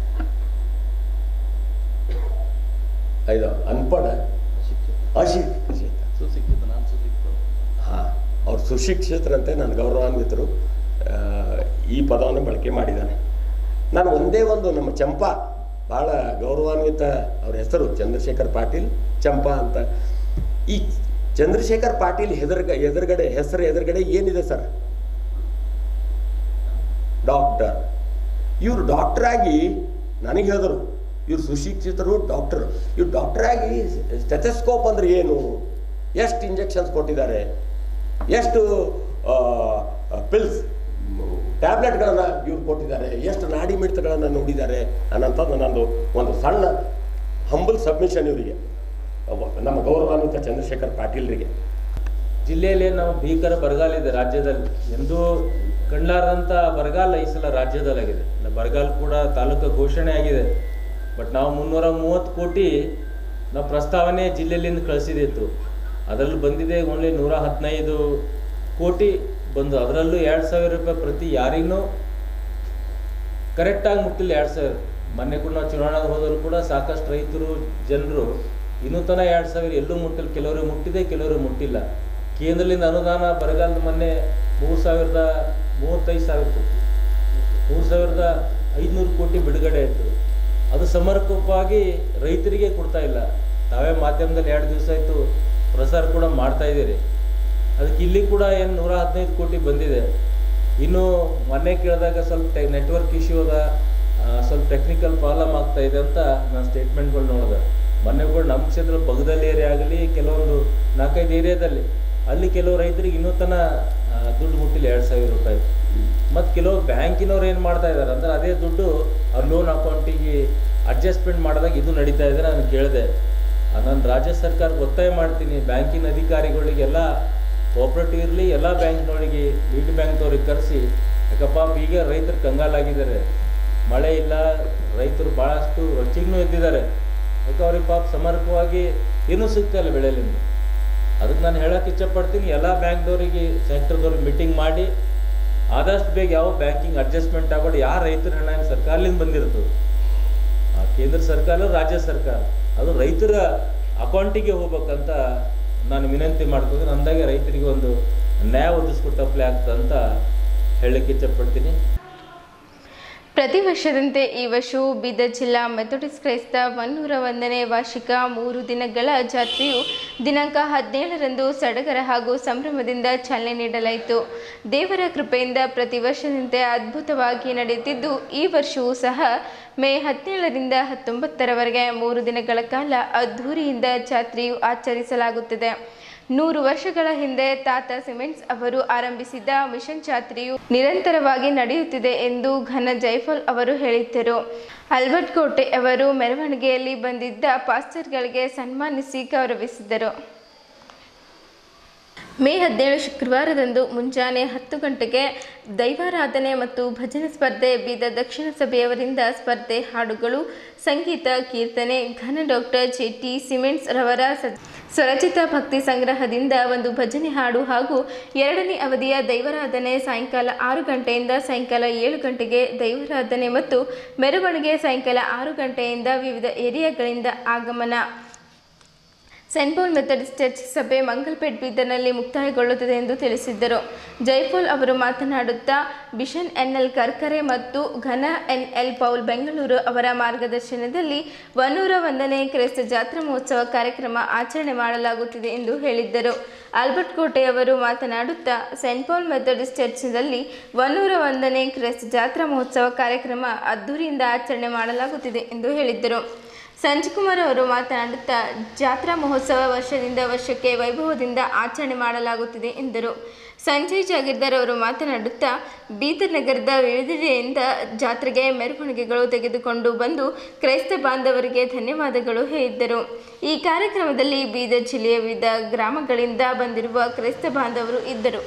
ಇದು ಅನ್ಪಡ ಅವ್ರು ಸುಶಿಕ್ಷಿತರಂತೆ ನನ್ನ ಗೌರವಾನ್ವಿತರು ಈ ಪದವನ್ನು ಬಳಕೆ ಮಾಡಿದ್ದಾರೆ. ನಾನು ಒಂದೇ ಒಂದು ನಮ್ಮ ಚಂಪಾ, ಭಾಳ ಗೌರವಾನ್ವಿತ ಅವ್ರ ಹೆಸರು ಚಂದ್ರಶೇಖರ್ ಪಾಟೀಲ್, ಚಂಪಾ ಅಂತ. ಈ ಚಂದ್ರಶೇಖರ್ ಪಾಟೀಲ್ ಹೆಸರು ಎದುರುಗಡೆ ಏನಿದೆ ಸರ್? ಡಾಕ್ಟರ್. ಇವರು ಡಾಕ್ಟರ್ ಆಗಿ ನನಗೆ ಹೇಳಿದ್ರು, ಇವ್ರು ಸುಶಿಕ್ಷಿತರು, ಡಾಕ್ಟರ್. ಇವ್ರು ಡಾಕ್ಟರ್ ಆಗಿ ಸ್ಟೆಥೆಸ್ಕೋಪ್ ಅಂದ್ರೆ ಏನು, ಎಷ್ಟು ಇಂಜೆಕ್ಷನ್ಸ್ ಕೊಟ್ಟಿದ್ದಾರೆ, ಎಷ್ಟು ಪಿಲ್ಸ್ ಟ್ಯಾಬ್ಲೆಟ್ಗಳನ್ನು ಇವ್ರು ಕೊಟ್ಟಿದ್ದಾರೆ, ಎಷ್ಟು ನಾಡಿ ಮಿಡಿತಗಳನ್ನು ನೋಡಿದ್ದಾರೆ ಅನ್ನೋಂಥದ್ದು ನಂದು ಒಂದು ಸಣ್ಣ ಹಂಬಲ್ ಸಬ್ಮಿಷನ್ ಇವರಿಗೆ. ನಮ್ಮ ಗೌರವಾನ್ವಿತ ಚಂದ್ರಶೇಖರ್ ಪಾಟೀಲ್ರಿಗೆ. ಜಿಲ್ಲೆಯಲ್ಲಿ ನಾವು ಭೀಕರ ಬರಗಾಲ ಇದೆ ರಾಜ್ಯದಲ್ಲಿ. ಎಂದೂ ಕಂಡಾರದಂಥ ಬರಗಾಲ ಈ ಸಲ ರಾಜ್ಯದಲ್ಲಾಗಿದೆ. ಬರಗಾಲ ಕೂಡ ತಾಲೂಕು ಘೋಷಣೆ ಆಗಿದೆ. ಬಟ್ ನಾವು 330 ಕೋಟಿ ನಾವು ಪ್ರಸ್ತಾವನೆ ಜಿಲ್ಲೆಯಲ್ಲಿಂದ ಕಳಿಸಿದಿತ್ತು. ಅದರಲ್ಲಿ ಬಂದಿದೆ ಓನ್ಲಿ 115 ಕೋಟಿ ಬಂದು, ಅದರಲ್ಲೂ 2,000 ರೂಪಾಯಿ ಪ್ರತಿ ಯಾರಿಗೂ ಕರೆಕ್ಟಾಗಿ ಮುಟ್ಟಿಲ್ಲ. 2,000 ಮೊನ್ನೆ ಕೂಡ ನಾವು ಚುನಾವಣೆಗೆ ಹೋದರೂ ಕೂಡ ಸಾಕಷ್ಟು ರೈತರು ಜನರು ಇನ್ನೂ ತನಕ 2,000 ಎಲ್ಲೂ ಮುಟ್ಟಿಲ್ಲ. ಕೆಲವರು ಮುಟ್ಟಿದೆ, ಕೆಲವರು ಮುಟ್ಟಿಲ್ಲ. ಕೇಂದ್ರದಿಂದ ಅನುದಾನ ಬರಗಾಲದ ಮೊನ್ನೆ 35,000 ಕೋಟಿ 3,500 ಕೋಟಿ ಬಿಡುಗಡೆ ಆಯಿತು. ಅದು ಸಮರ್ಪಕವಾಗಿ ರೈತರಿಗೆ ಕೊಡ್ತಾ ಇಲ್ಲ. ತಾವೇ ಮಾಧ್ಯಮದಲ್ಲಿ 2 ದಿವಸ ಆಯಿತು ಪ್ರಸಾರ ಕೂಡ ಮಾಡ್ತಾ ಇದ್ದೀರಿ. ಅದಕ್ಕೆ ಇಲ್ಲಿ ಕೂಡ ಏನು 115 ಕೋಟಿ ಬಂದಿದೆ. ಇನ್ನು ಮೊನ್ನೆ ಕೇಳಿದಾಗ ಸ್ವಲ್ಪ ನೆಟ್ವರ್ಕ್ ಇಶ್ಯೂ ಅದ, ಸ್ವಲ್ಪ ಟೆಕ್ನಿಕಲ್ ಪ್ರಾಬ್ಲಮ್ ಆಗ್ತಾ ಇದೆ ಅಂತ ನಾನು ಸ್ಟೇಟ್ಮೆಂಟ್ಗಳು ನೋಡಿದೆ. ಮೊನ್ನೆ ಕೂಡ ನಮ್ಮ ಕ್ಷೇತ್ರ ಬಗದಲ್ಲಿ ಏರಿಯಾ ಆಗಲಿ, ಕೆಲವೊಂದು 4-5 ಏರಿಯಾದಲ್ಲಿ ಅಲ್ಲಿ ಕೆಲವು ರೈತರಿಗೆ ಇನ್ನೂ ದುಡ್ಡು ಮುಟ್ಟಿಲ್ಲ 2,000 ರೂಪಾಯಿ. ಮತ್ತು ಕೆಲವು ಬ್ಯಾಂಕಿನವ್ರು ಏನು ಮಾಡ್ತಾ ಇದ್ದಾರೆ ಅಂದರೆ ಅದೇ ದುಡ್ಡು ಅವ್ರ ಲೋನ್ ಅಕೌಂಟಿಗೆ ಅಡ್ಜಸ್ಟ್ಮೆಂಟ್ ಮಾಡಿದಾಗ ಇದು ನಡೀತಾ ಇದೆ. ನಾನು ಕೇಳಿದೆ, ನಾನು ರಾಜ್ಯ ಸರ್ಕಾರಕ್ಕೆ ಒತ್ತಾಯ ಮಾಡ್ತೀನಿ, ಬ್ಯಾಂಕಿನ ಅಧಿಕಾರಿಗಳಿಗೆಲ್ಲ ಕೋಆಪ್ರೇಟಿವ್ ಇರಲಿ, ಎಲ್ಲ ಬ್ಯಾಂಕ್ನವರಿಗೆ ಲೀಡ್ ಬ್ಯಾಂಕ್ನವ್ರಿಗೆ ಕರೆಸಿ, ಯಾಕಪ್ಪ ಈಗ ರೈತರು ಕಂಗಾಲಾಗಿದ್ದಾರೆ, ಮಳೆ ಇಲ್ಲ, ರೈತರು ಭಾಳಷ್ಟು ರೊಚ್ಚಿಗೂ ಎದ್ದಿದ್ದಾರೆ. ಯಾಕೆ ಅವ್ರಿಗೆ ಪಾಪ ಸಮರ್ಪಕವಾಗಿ ಏನೂ ಸಿಗ್ತಾಯಿಲ್ಲ ಬೆಳೆಯಲಿಂದ. ಅದಕ್ಕೆ ನಾನು ಹೇಳೋಕೆ ಇಚ್ಛಪಡ್ತೀನಿ, ಎಲ್ಲ ಬ್ಯಾಂಕ್ದವ್ರಿಗೆ ಸೆಕ್ಟರ್ದವ್ರಿಗೆ ಮೀಟಿಂಗ್ ಮಾಡಿ ಆದಷ್ಟು ಬೇಗ ಯಾವ ಬ್ಯಾಂಕಿಂಗ್ ಅಡ್ಜಸ್ಟ್ಮೆಂಟ್ ಆಗೋದು, ಯಾರು ರೈತರ ಹಣ ಸರ್ಕಾರದಿಂದ ಬಂದಿರ್ತದೆ, ಕೇಂದ್ರ ಸರ್ಕಾರ ರಾಜ್ಯ ಸರ್ಕಾರ, ಅದು ರೈತರ ಅಕೌಂಟಿಗೆ ಹೋಗ್ಬೇಕಂತ ನಾನು ವಿನಂತಿ ಮಾಡ್ಕೊಂಡು ಅಂದಾಗೆ ರೈತರಿಗೆ ಒಂದು ನ್ಯಾಯ ಒದಗಿಸ್ಕೊಟ್ಟಪ್ಲೆ ಆಗ್ತಂತ ಹೇಳಕ್ಕೆ ಇಚ್ಛಪಡ್ತೀನಿ. ಪ್ರತಿ ವರ್ಷದಂತೆ ಈ ವರ್ಷವೂ ಬೀದರ್ ಜಿಲ್ಲಾ ಮೆಥೋಡಿಸ್ಟ್ ಕ್ರೈಸ್ತ 101ನೇ ವಾರ್ಷಿಕ 3 ದಿನಗಳ ಜಾತ್ರೆಯು ದಿನಾಂಕ 17ರಂದು ಸಡಗರ ಹಾಗೂ ಸಂಭ್ರಮದಿಂದ ಚಾಲನೆ ನೀಡಲಾಯಿತು. ದೇವರ ಕೃಪೆಯಿಂದ ಪ್ರತಿ ವರ್ಷದಂತೆ ಅದ್ಭುತವಾಗಿ ನಡೆಯುತ್ತಿದ್ದು, ಈ ವರ್ಷವೂ ಸಹ ಮೇ 17ರಿಂದ 19ರವರೆಗೆ 3 ದಿನಗಳ ಕಾಲ ಅದ್ಧೂರಿಯಿಂದ ಜಾತ್ರೆಯು ಆಚರಿಸಲಾಗುತ್ತದೆ. 100 ವರ್ಷಗಳ ಹಿಂದೆ ತಾತ ಸಿಮೆಂಟ್ಸ್ ಅವರು ಆರಂಭಿಸಿದ ಮಿಷನ್ ಜಾತ್ರೆಯು ನಿರಂತರವಾಗಿ ನಡೆಯುತ್ತಿದೆ ಎಂದು ಘನ ಜೈಫಲ್ ಅವರು ಹೇಳಿದ್ದರು. ಆಲ್ಬರ್ಟ್ ಕೋಟೆ ಅವರು ಮೆರವಣಿಗೆಯಲ್ಲಿ ಬಂದಿದ್ದ ಪಾಸ್ಟರ್ಗಳಿಗೆ ಸನ್ಮಾನಿಸಿ ಗೌರವಿಸಿದರು. ಮೇ 17 ಶುಕ್ರವಾರದಂದು ಮುಂಜಾನೆ 10 ಗಂಟೆಗೆ ದೈವಾರಾಧನೆ ಮತ್ತು ಭಜನೆ ಸ್ಪರ್ಧೆ, ಬೀದರ್ ದಕ್ಷಿಣ ಸಭೆಯವರಿಂದ ಸ್ಪರ್ಧೆ, ಹಾಡುಗಳು, ಸಂಗೀತ, ಕೀರ್ತನೆ, ಘನ ಡಾಕ್ಟರ್ ಜೆ.ಟಿ. ಸಿಮೆಂಟ್ಸ್ ರವರ ಸ್ವರಚಿತ ಭಕ್ತಿ ಸಂಗ್ರಹದಿಂದ ಒಂದು ಭಜನೆ ಹಾಡು ಹಾಗೂ 2ನೇ ಅವಧಿಯ ದೈವಾರಾಧನೆ ಸಾಯಂಕಾಲ 6 ಗಂಟೆಯಿಂದ ಸಾಯಂಕಾಲ 7 ಗಂಟೆಗೆ ದೈವಾರಾಧನೆ ಮತ್ತು ಮೆರವಣಿಗೆ ಸಾಯಂಕಾಲ 6 ಗಂಟೆಯಿಂದ ವಿವಿಧ ಏರಿಯಾಗಳಿಂದ ಆಗಮನ. ಸೆಂಟ್ ಪೌಲ್ ಮೆಥಡಿಸ್ಟ್ ಚರ್ಚ್ ಸಭೆ ಮಂಗಲ್ಪೇಟ್ ಬೀದರ್ನಲ್ಲಿ ಮುಕ್ತಾಯಗೊಳ್ಳುತ್ತದೆ ಎಂದು ತಿಳಿಸಿದ್ದರು. ಜೈಫೋಲ್ ಅವರು ಮಾತನಾಡುತ್ತಾ ಬಿಷನ್ ಎನ್.ಎಲ್. ಕರ್ಕರೆ ಮತ್ತು ಘನ ಎನ್.ಎಲ್. ಪೌಲ್ ಬೆಂಗಳೂರು ಅವರ ಮಾರ್ಗದರ್ಶನದಲ್ಲಿ 101ನೇ ಕ್ರೈಸ್ತ ಜಾತ್ರಾ ಮಹೋತ್ಸವ ಕಾರ್ಯಕ್ರಮ ಆಚರಣೆ ಮಾಡಲಾಗುತ್ತಿದೆ ಎಂದು ಹೇಳಿದ್ದರು. ಆಲ್ಬರ್ಟ್ ಕೋಟೆ ಅವರು ಮಾತನಾಡುತ್ತಾ ಸೆಂಟ್ ಪೌಲ್ ಮೆಥಡಿಸ್ಟ್ ಚರ್ಚ್ನಲ್ಲಿ 101ನೇ ಕ್ರೈಸ್ತ ಜಾತ್ರಾ ಮಹೋತ್ಸವ ಕಾರ್ಯಕ್ರಮ ಅದ್ದೂರಿಯಿಂದ ಆಚರಣೆ ಮಾಡಲಾಗುತ್ತಿದೆ ಎಂದು ಹೇಳಿದ್ದರು. ಸಂಜೀವ್ಕುಮಾರ್ ಅವರು ಮಾತನಾಡುತ್ತಾ ಜಾತ್ರಾ ಮಹೋತ್ಸವ ವರ್ಷದಿಂದ ವರ್ಷಕ್ಕೆ ವೈಭವದಿಂದ ಆಚರಣೆ ಮಾಡಲಾಗುತ್ತಿದೆ ಎಂದರು. ಸಂಜಯ್ ಜಾಗೀರ್ದಾರ್ ಅವರು ಮಾತನಾಡುತ್ತಾ ಬೀದರ್ ನಗರದ ವಿವಿಧೆಡೆಯಿಂದ ಜಾತ್ರೆಗೆ ಮೆರವಣಿಗೆಗಳು ತೆಗೆದುಕೊಂಡು ಬಂದು ಕ್ರೈಸ್ತ ಬಾಂಧವರಿಗೆ ಧನ್ಯವಾದಗಳು ಹೇಳಿದ್ದರು. ಈ ಕಾರ್ಯಕ್ರಮದಲ್ಲಿ ಬೀದರ್ ಜಿಲ್ಲೆಯ ವಿವಿಧ ಗ್ರಾಮಗಳಿಂದ ಬಂದಿರುವ ಕ್ರೈಸ್ತ ಬಾಂಧವರು ಇದ್ದರು.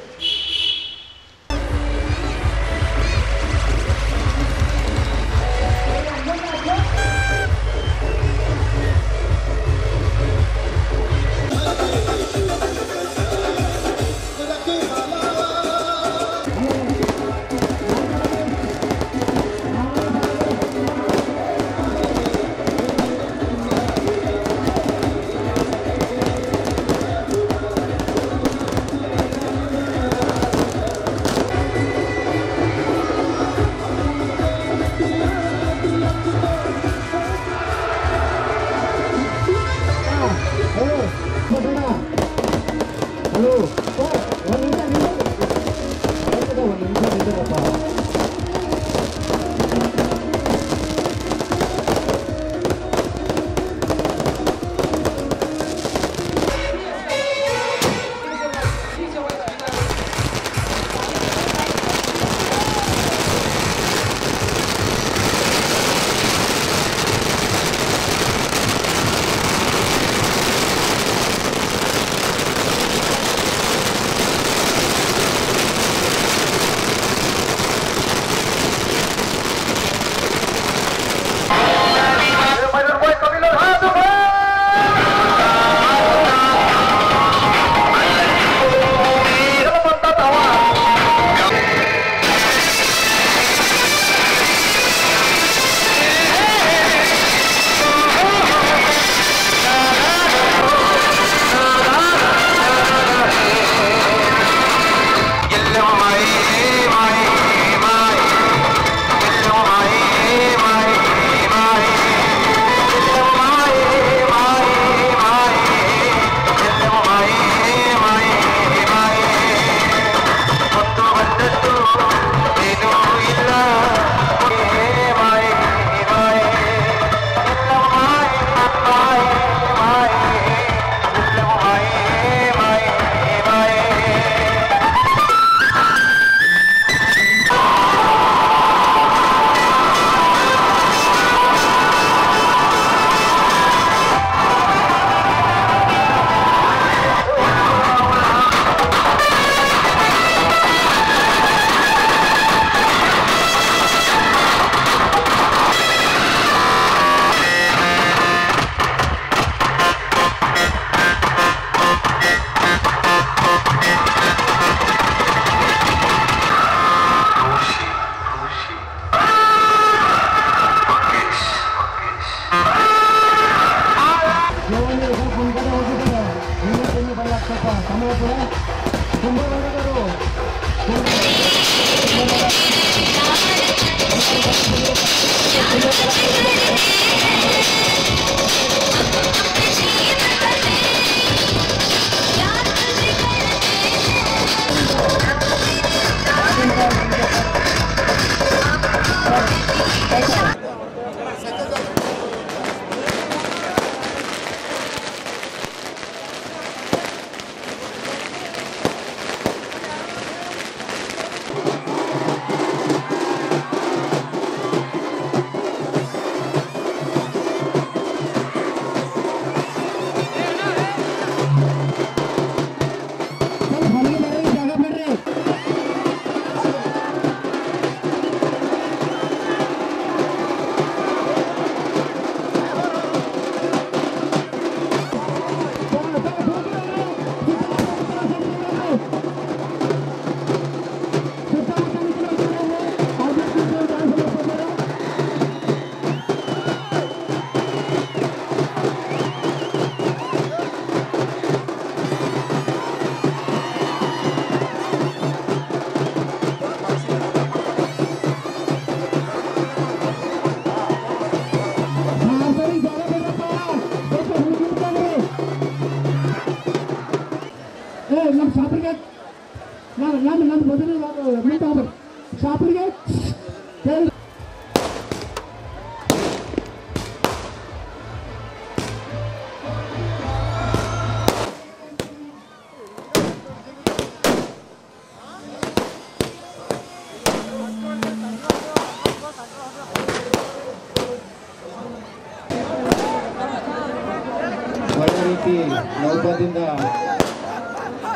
ಒಳ್ಳೆ ರೀತಿ ನೌಬದಿಂದ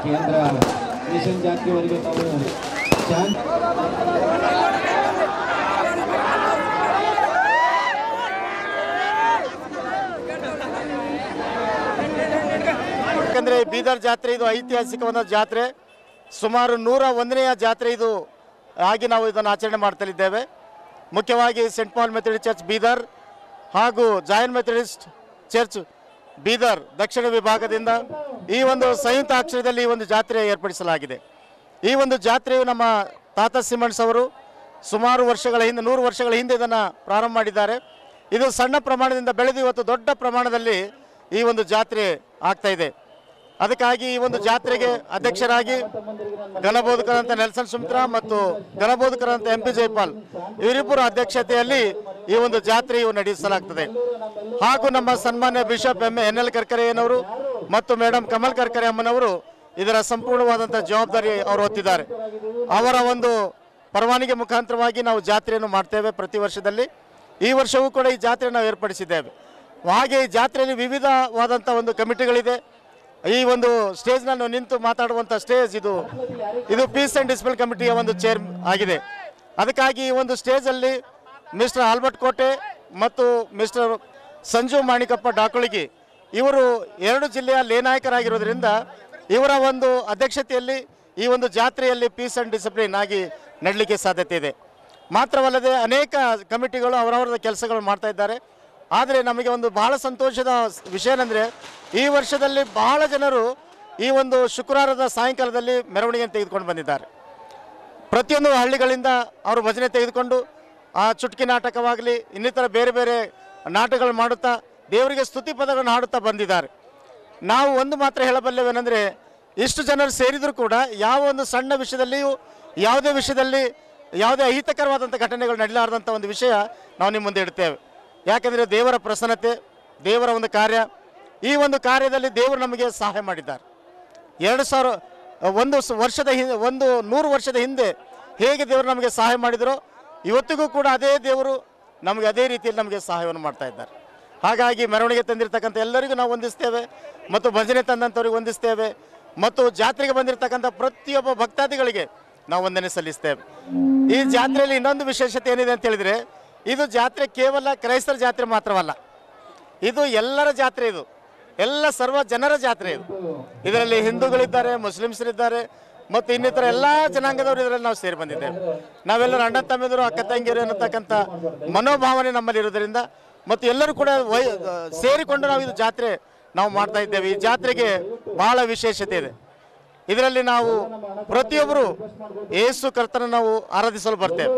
ಕೇಂದ್ರ ಮಿಷನ್ ಜಾತಿಯವರೆಗೆ ನಾವು ಯಾಕಂದರೆ ಬೀದರ್ ಜಾತ್ರೆ ಇದು ಐತಿಹಾಸಿಕವಾದ ಜಾತ್ರೆ. ಸುಮಾರು 101ನೆಯ ಜಾತ್ರೆ ಇದು ಆಗಿ ನಾವು ಇದನ್ನು ಆಚರಣೆ ಮಾಡ್ತಲಿದ್ದೇವೆ. ಮುಖ್ಯವಾಗಿ saint Paul Methodist church Bidar ಹಾಗೂ ಜಾಯನ್ ಮೆಥಡಿಸ್ಟ್ ಚರ್ಚ್ ಬೀದರ್ ದಕ್ಷಿಣ ವಿಭಾಗದಿಂದ ಈ ಒಂದು ಸಂಯುಕ್ತ ಆಶ್ರಯದಲ್ಲಿ ಈ ಒಂದು ಜಾತ್ರೆ ಏರ್ಪಡಿಸಲಾಗಿದೆ. ಈ ಒಂದು ಜಾತ್ರೆಯು ನಮ್ಮ ತಾತ ಸಿಮಣ್ಸ್ ಅವರು ಸುಮಾರು ವರ್ಷಗಳ ಹಿಂದೆ 100 ವರ್ಷಗಳ ಹಿಂದೆ ಇದನ್ನು ಪ್ರಾರಂಭ ಮಾಡಿದ್ದಾರೆ. ಇದು ಸಣ್ಣ ಪ್ರಮಾಣದಿಂದ ಬೆಳೆದು ಇವತ್ತು ದೊಡ್ಡ ಪ್ರಮಾಣದಲ್ಲಿ ಈ ಒಂದು ಜಾತ್ರೆ ಆಗ್ತಾ ಇದೆ. ಅದಕ್ಕಾಗಿ ಈ ಒಂದು ಜಾತ್ರೆಗೆ ಅಧ್ಯಕ್ಷರಾಗಿ ಘನಬೋಧಕರಂತ ನೆಲ್ಸನ್ ಸುಮಿತ್ರಾ ಮತ್ತು ಘನಬೋಧಕರಂತ MP ಜೈಪಾಲ್ ಇವರಿಬ್ಬರ ಅಧ್ಯಕ್ಷತೆಯಲ್ಲಿ ಈ ಒಂದು ಜಾತ್ರೆಯು ನಡೆಸಲಾಗ್ತದೆ. ಹಾಗೂ ನಮ್ಮ ಸನ್ಮಾನ್ಯ ಬಿಷಪ್ NL ಕರ್ಕರೆಯನವರು ಮತ್ತು ಮೇಡಮ್ ಕಮಲ್ ಕರ್ಕರೆ ಅಮ್ಮನವರು ಇದರ ಸಂಪೂರ್ಣವಾದಂಥ ಜವಾಬ್ದಾರಿ ಅವರು ಹೊತ್ತಿದ್ದಾರೆ. ಅವರ ಒಂದು ಪರವಾನಗಿ ಮುಖಾಂತರವಾಗಿ ನಾವು ಜಾತ್ರೆಯನ್ನು ಮಾಡ್ತೇವೆ ಪ್ರತಿ ವರ್ಷದಲ್ಲಿ. ಈ ವರ್ಷವೂ ಕೂಡ ಈ ಜಾತ್ರೆ ನಾವು ಏರ್ಪಡಿಸಿದ್ದೇವೆ. ಹಾಗೆ ಈ ಜಾತ್ರೆಯಲ್ಲಿ ವಿವಿಧವಾದಂಥ ಒಂದು ಕಮಿಟಿಗಳಿದೆ. ಈ ಒಂದು ಸ್ಟೇಜ್ನಲ್ಲಿ ನಿಂತು ಮಾತಾಡುವಂಥ ಸ್ಟೇಜ್ ಇದು ಪೀಸ್ ಆ್ಯಂಡ್ ಡಿಸ್ಪ್ಯೂಟ್ ಕಮಿಟಿಯ ಒಂದು ಚೇರ್ ಆಗಿದೆ. ಅದಕ್ಕಾಗಿ ಈ ಒಂದು ಸ್ಟೇಜಲ್ಲಿ ಮಿಸ್ಟರ್ ಆಲ್ಬರ್ಟ್ ಕೋಟೆ ಮತ್ತು ಮಿಸ್ಟರ್ ಸಂಜು ಮಾಣಿಕಪ್ಪ ಡಾಕುಳಿಗಿ ಇವರು 2 ಜಿಲ್ಲೆಯ ಲೇನಾಯಕರಾಗಿರೋದ್ರಿಂದ ಇವರ ಒಂದು ಅಧ್ಯಕ್ಷತೆಯಲ್ಲಿ ಈ ಒಂದು ಜಾತ್ರೆಯಲ್ಲಿ ಪೀಸ್ ಆ್ಯಂಡ್ ಡಿಸಿಪ್ಲಿನ್ ಆಗಿ ನಡಲಿಕ್ಕೆ ಸಾಧ್ಯತೆ ಇದೆ. ಮಾತ್ರವಲ್ಲದೆ ಅನೇಕ ಕಮಿಟಿಗಳು ಅವರವರ ಕೆಲಸಗಳು ಮಾಡ್ತಾ ಇದ್ದಾರೆ. ಆದರೆ ನಮಗೆ ಒಂದು ಬಹಳ ಸಂತೋಷದ ವಿಷಯ ಏನಂದರೆ ಈ ವರ್ಷದಲ್ಲಿ ಬಹಳ ಜನರು ಈ ಒಂದು ಶುಕ್ರವಾರದ ಸಾಯಂಕಾಲದಲ್ಲಿ ಮೆರವಣಿಗೆಯನ್ನು ತೆಗೆದುಕೊಂಡು ಬಂದಿದ್ದಾರೆ. ಪ್ರತಿಯೊಂದು ಹಳ್ಳಿಗಳಿಂದ ಅವರು ಭಜನೆ ತೆಗೆದುಕೊಂಡು ಆ ಚುಟುಕಿ ನಾಟಕವಾಗಲಿ ಇನ್ನಿತರ ಬೇರೆ ಬೇರೆ ನಾಟಕಗಳು ಮಾಡುತ್ತಾ ದೇವರಿಗೆ ಸ್ತುತಿ ಪದಗಳನ್ನು ಹಾಡುತ್ತಾ ಬಂದಿದ್ದಾರೆ. ನಾವು ಒಂದು ಮಾತ್ರ ಹೇಳಬಲ್ಲೆವೇನೆಂದರೆ ಇಷ್ಟು ಜನರು ಸೇರಿದರೂ ಕೂಡ ಯಾವ ಒಂದು ಸಣ್ಣ ವಿಷಯದಲ್ಲಿಯೂ ಯಾವುದೇ ಅಹಿತಕರವಾದಂಥ ಘಟನೆಗಳು ನಡೀಲಾರದಂಥ ಒಂದು ವಿಷಯ ನಾವು ನಿಮ್ಮ ಮುಂದೆ ಇಡ್ತೇವೆ. ಯಾಕೆಂದರೆ ದೇವರ ಪ್ರಸನ್ನತೆ, ದೇವರ ಒಂದು ಕಾರ್ಯ, ಈ ಒಂದು ಕಾರ್ಯದಲ್ಲಿ ದೇವರು ನಮಗೆ ಸಹಾಯ ಮಾಡಿದ್ದಾರೆ. 100 ವರ್ಷದ ಹಿಂದೆ ಹೇಗೆ ದೇವರು ನಮಗೆ ಸಹಾಯ ಮಾಡಿದರೋ ಇವತ್ತಿಗೂ ಕೂಡ ಅದೇ ದೇವರು ನಮಗೆ ಅದೇ ರೀತಿಯಲ್ಲಿ ನಮಗೆ ಸಹಾಯವನ್ನು ಮಾಡ್ತಾ ಇದ್ದಾರೆ. ಹಾಗಾಗಿ ಮೆರವಣಿಗೆ ತಂದಿರತಕ್ಕಂಥ ಎಲ್ಲರಿಗೂ ನಾವು ವಂದಿಸ್ತೇವೆ ಮತ್ತು ಭಜನೆ ತಂದಂಥವ್ರಿಗೆ ವಂದಿಸ್ತೇವೆ ಮತ್ತು ಜಾತ್ರೆಗೆ ಬಂದಿರತಕ್ಕಂಥ ಪ್ರತಿಯೊಬ್ಬ ಭಕ್ತಾದಿಗಳಿಗೆ ನಾವು ವಂದನೆ ಸಲ್ಲಿಸ್ತೇವೆ. ಈ ಜಾತ್ರೆಯಲ್ಲಿ ಇನ್ನೊಂದು ವಿಶೇಷತೆ ಏನಿದೆ ಅಂತ ಹೇಳಿದರೆ ಇದು ಜಾತ್ರೆ ಕೇವಲ ಕ್ರೈಸ್ತರ ಜಾತ್ರೆ ಮಾತ್ರವಲ್ಲ, ಇದು ಎಲ್ಲರ ಜಾತ್ರೆ, ಇದು ಎಲ್ಲ ಸರ್ವ ಜನರ ಜಾತ್ರೆ. ಇದರಲ್ಲಿ ಹಿಂದೂಗಳಿದ್ದಾರೆ, ಮುಸ್ಲಿಮ್ಸರಿದ್ದಾರೆ ಮತ್ತು ಇನ್ನಿತರ ಎಲ್ಲ ಜನಾಂಗದವರು ಇದರಲ್ಲಿ ನಾವು ಸೇರಿ ಬಂದಿದ್ದೇವೆ. ನಾವೆಲ್ಲರೂ ಅಣ್ಣ ತಮ್ಮಿದರು ಅಕ್ಕ ತಂಗಿಯರು ಅನ್ನತಕ್ಕಂಥ ಮನೋಭಾವನೆ ನಮ್ಮಲ್ಲಿ ಇರೋದರಿಂದ ಮತ್ತು ಎಲ್ಲರೂ ಕೂಡ ಸೇರಿಕೊಂಡು ನಾವು ಇದು ಜಾತ್ರೆ ನಾವು ಮಾಡ್ತಾ ಇದ್ದೇವೆ. ಈ ಜಾತ್ರೆಗೆ ಬಹಳ ವಿಶೇಷತೆ ಇದೆ. ಇದರಲ್ಲಿ ನಾವು ಪ್ರತಿಯೊಬ್ಬರು ಯೇಸು ಕರ್ತನ ನಾವು ಆರಾಧಿಸಲು ಬರ್ತೇವೆ.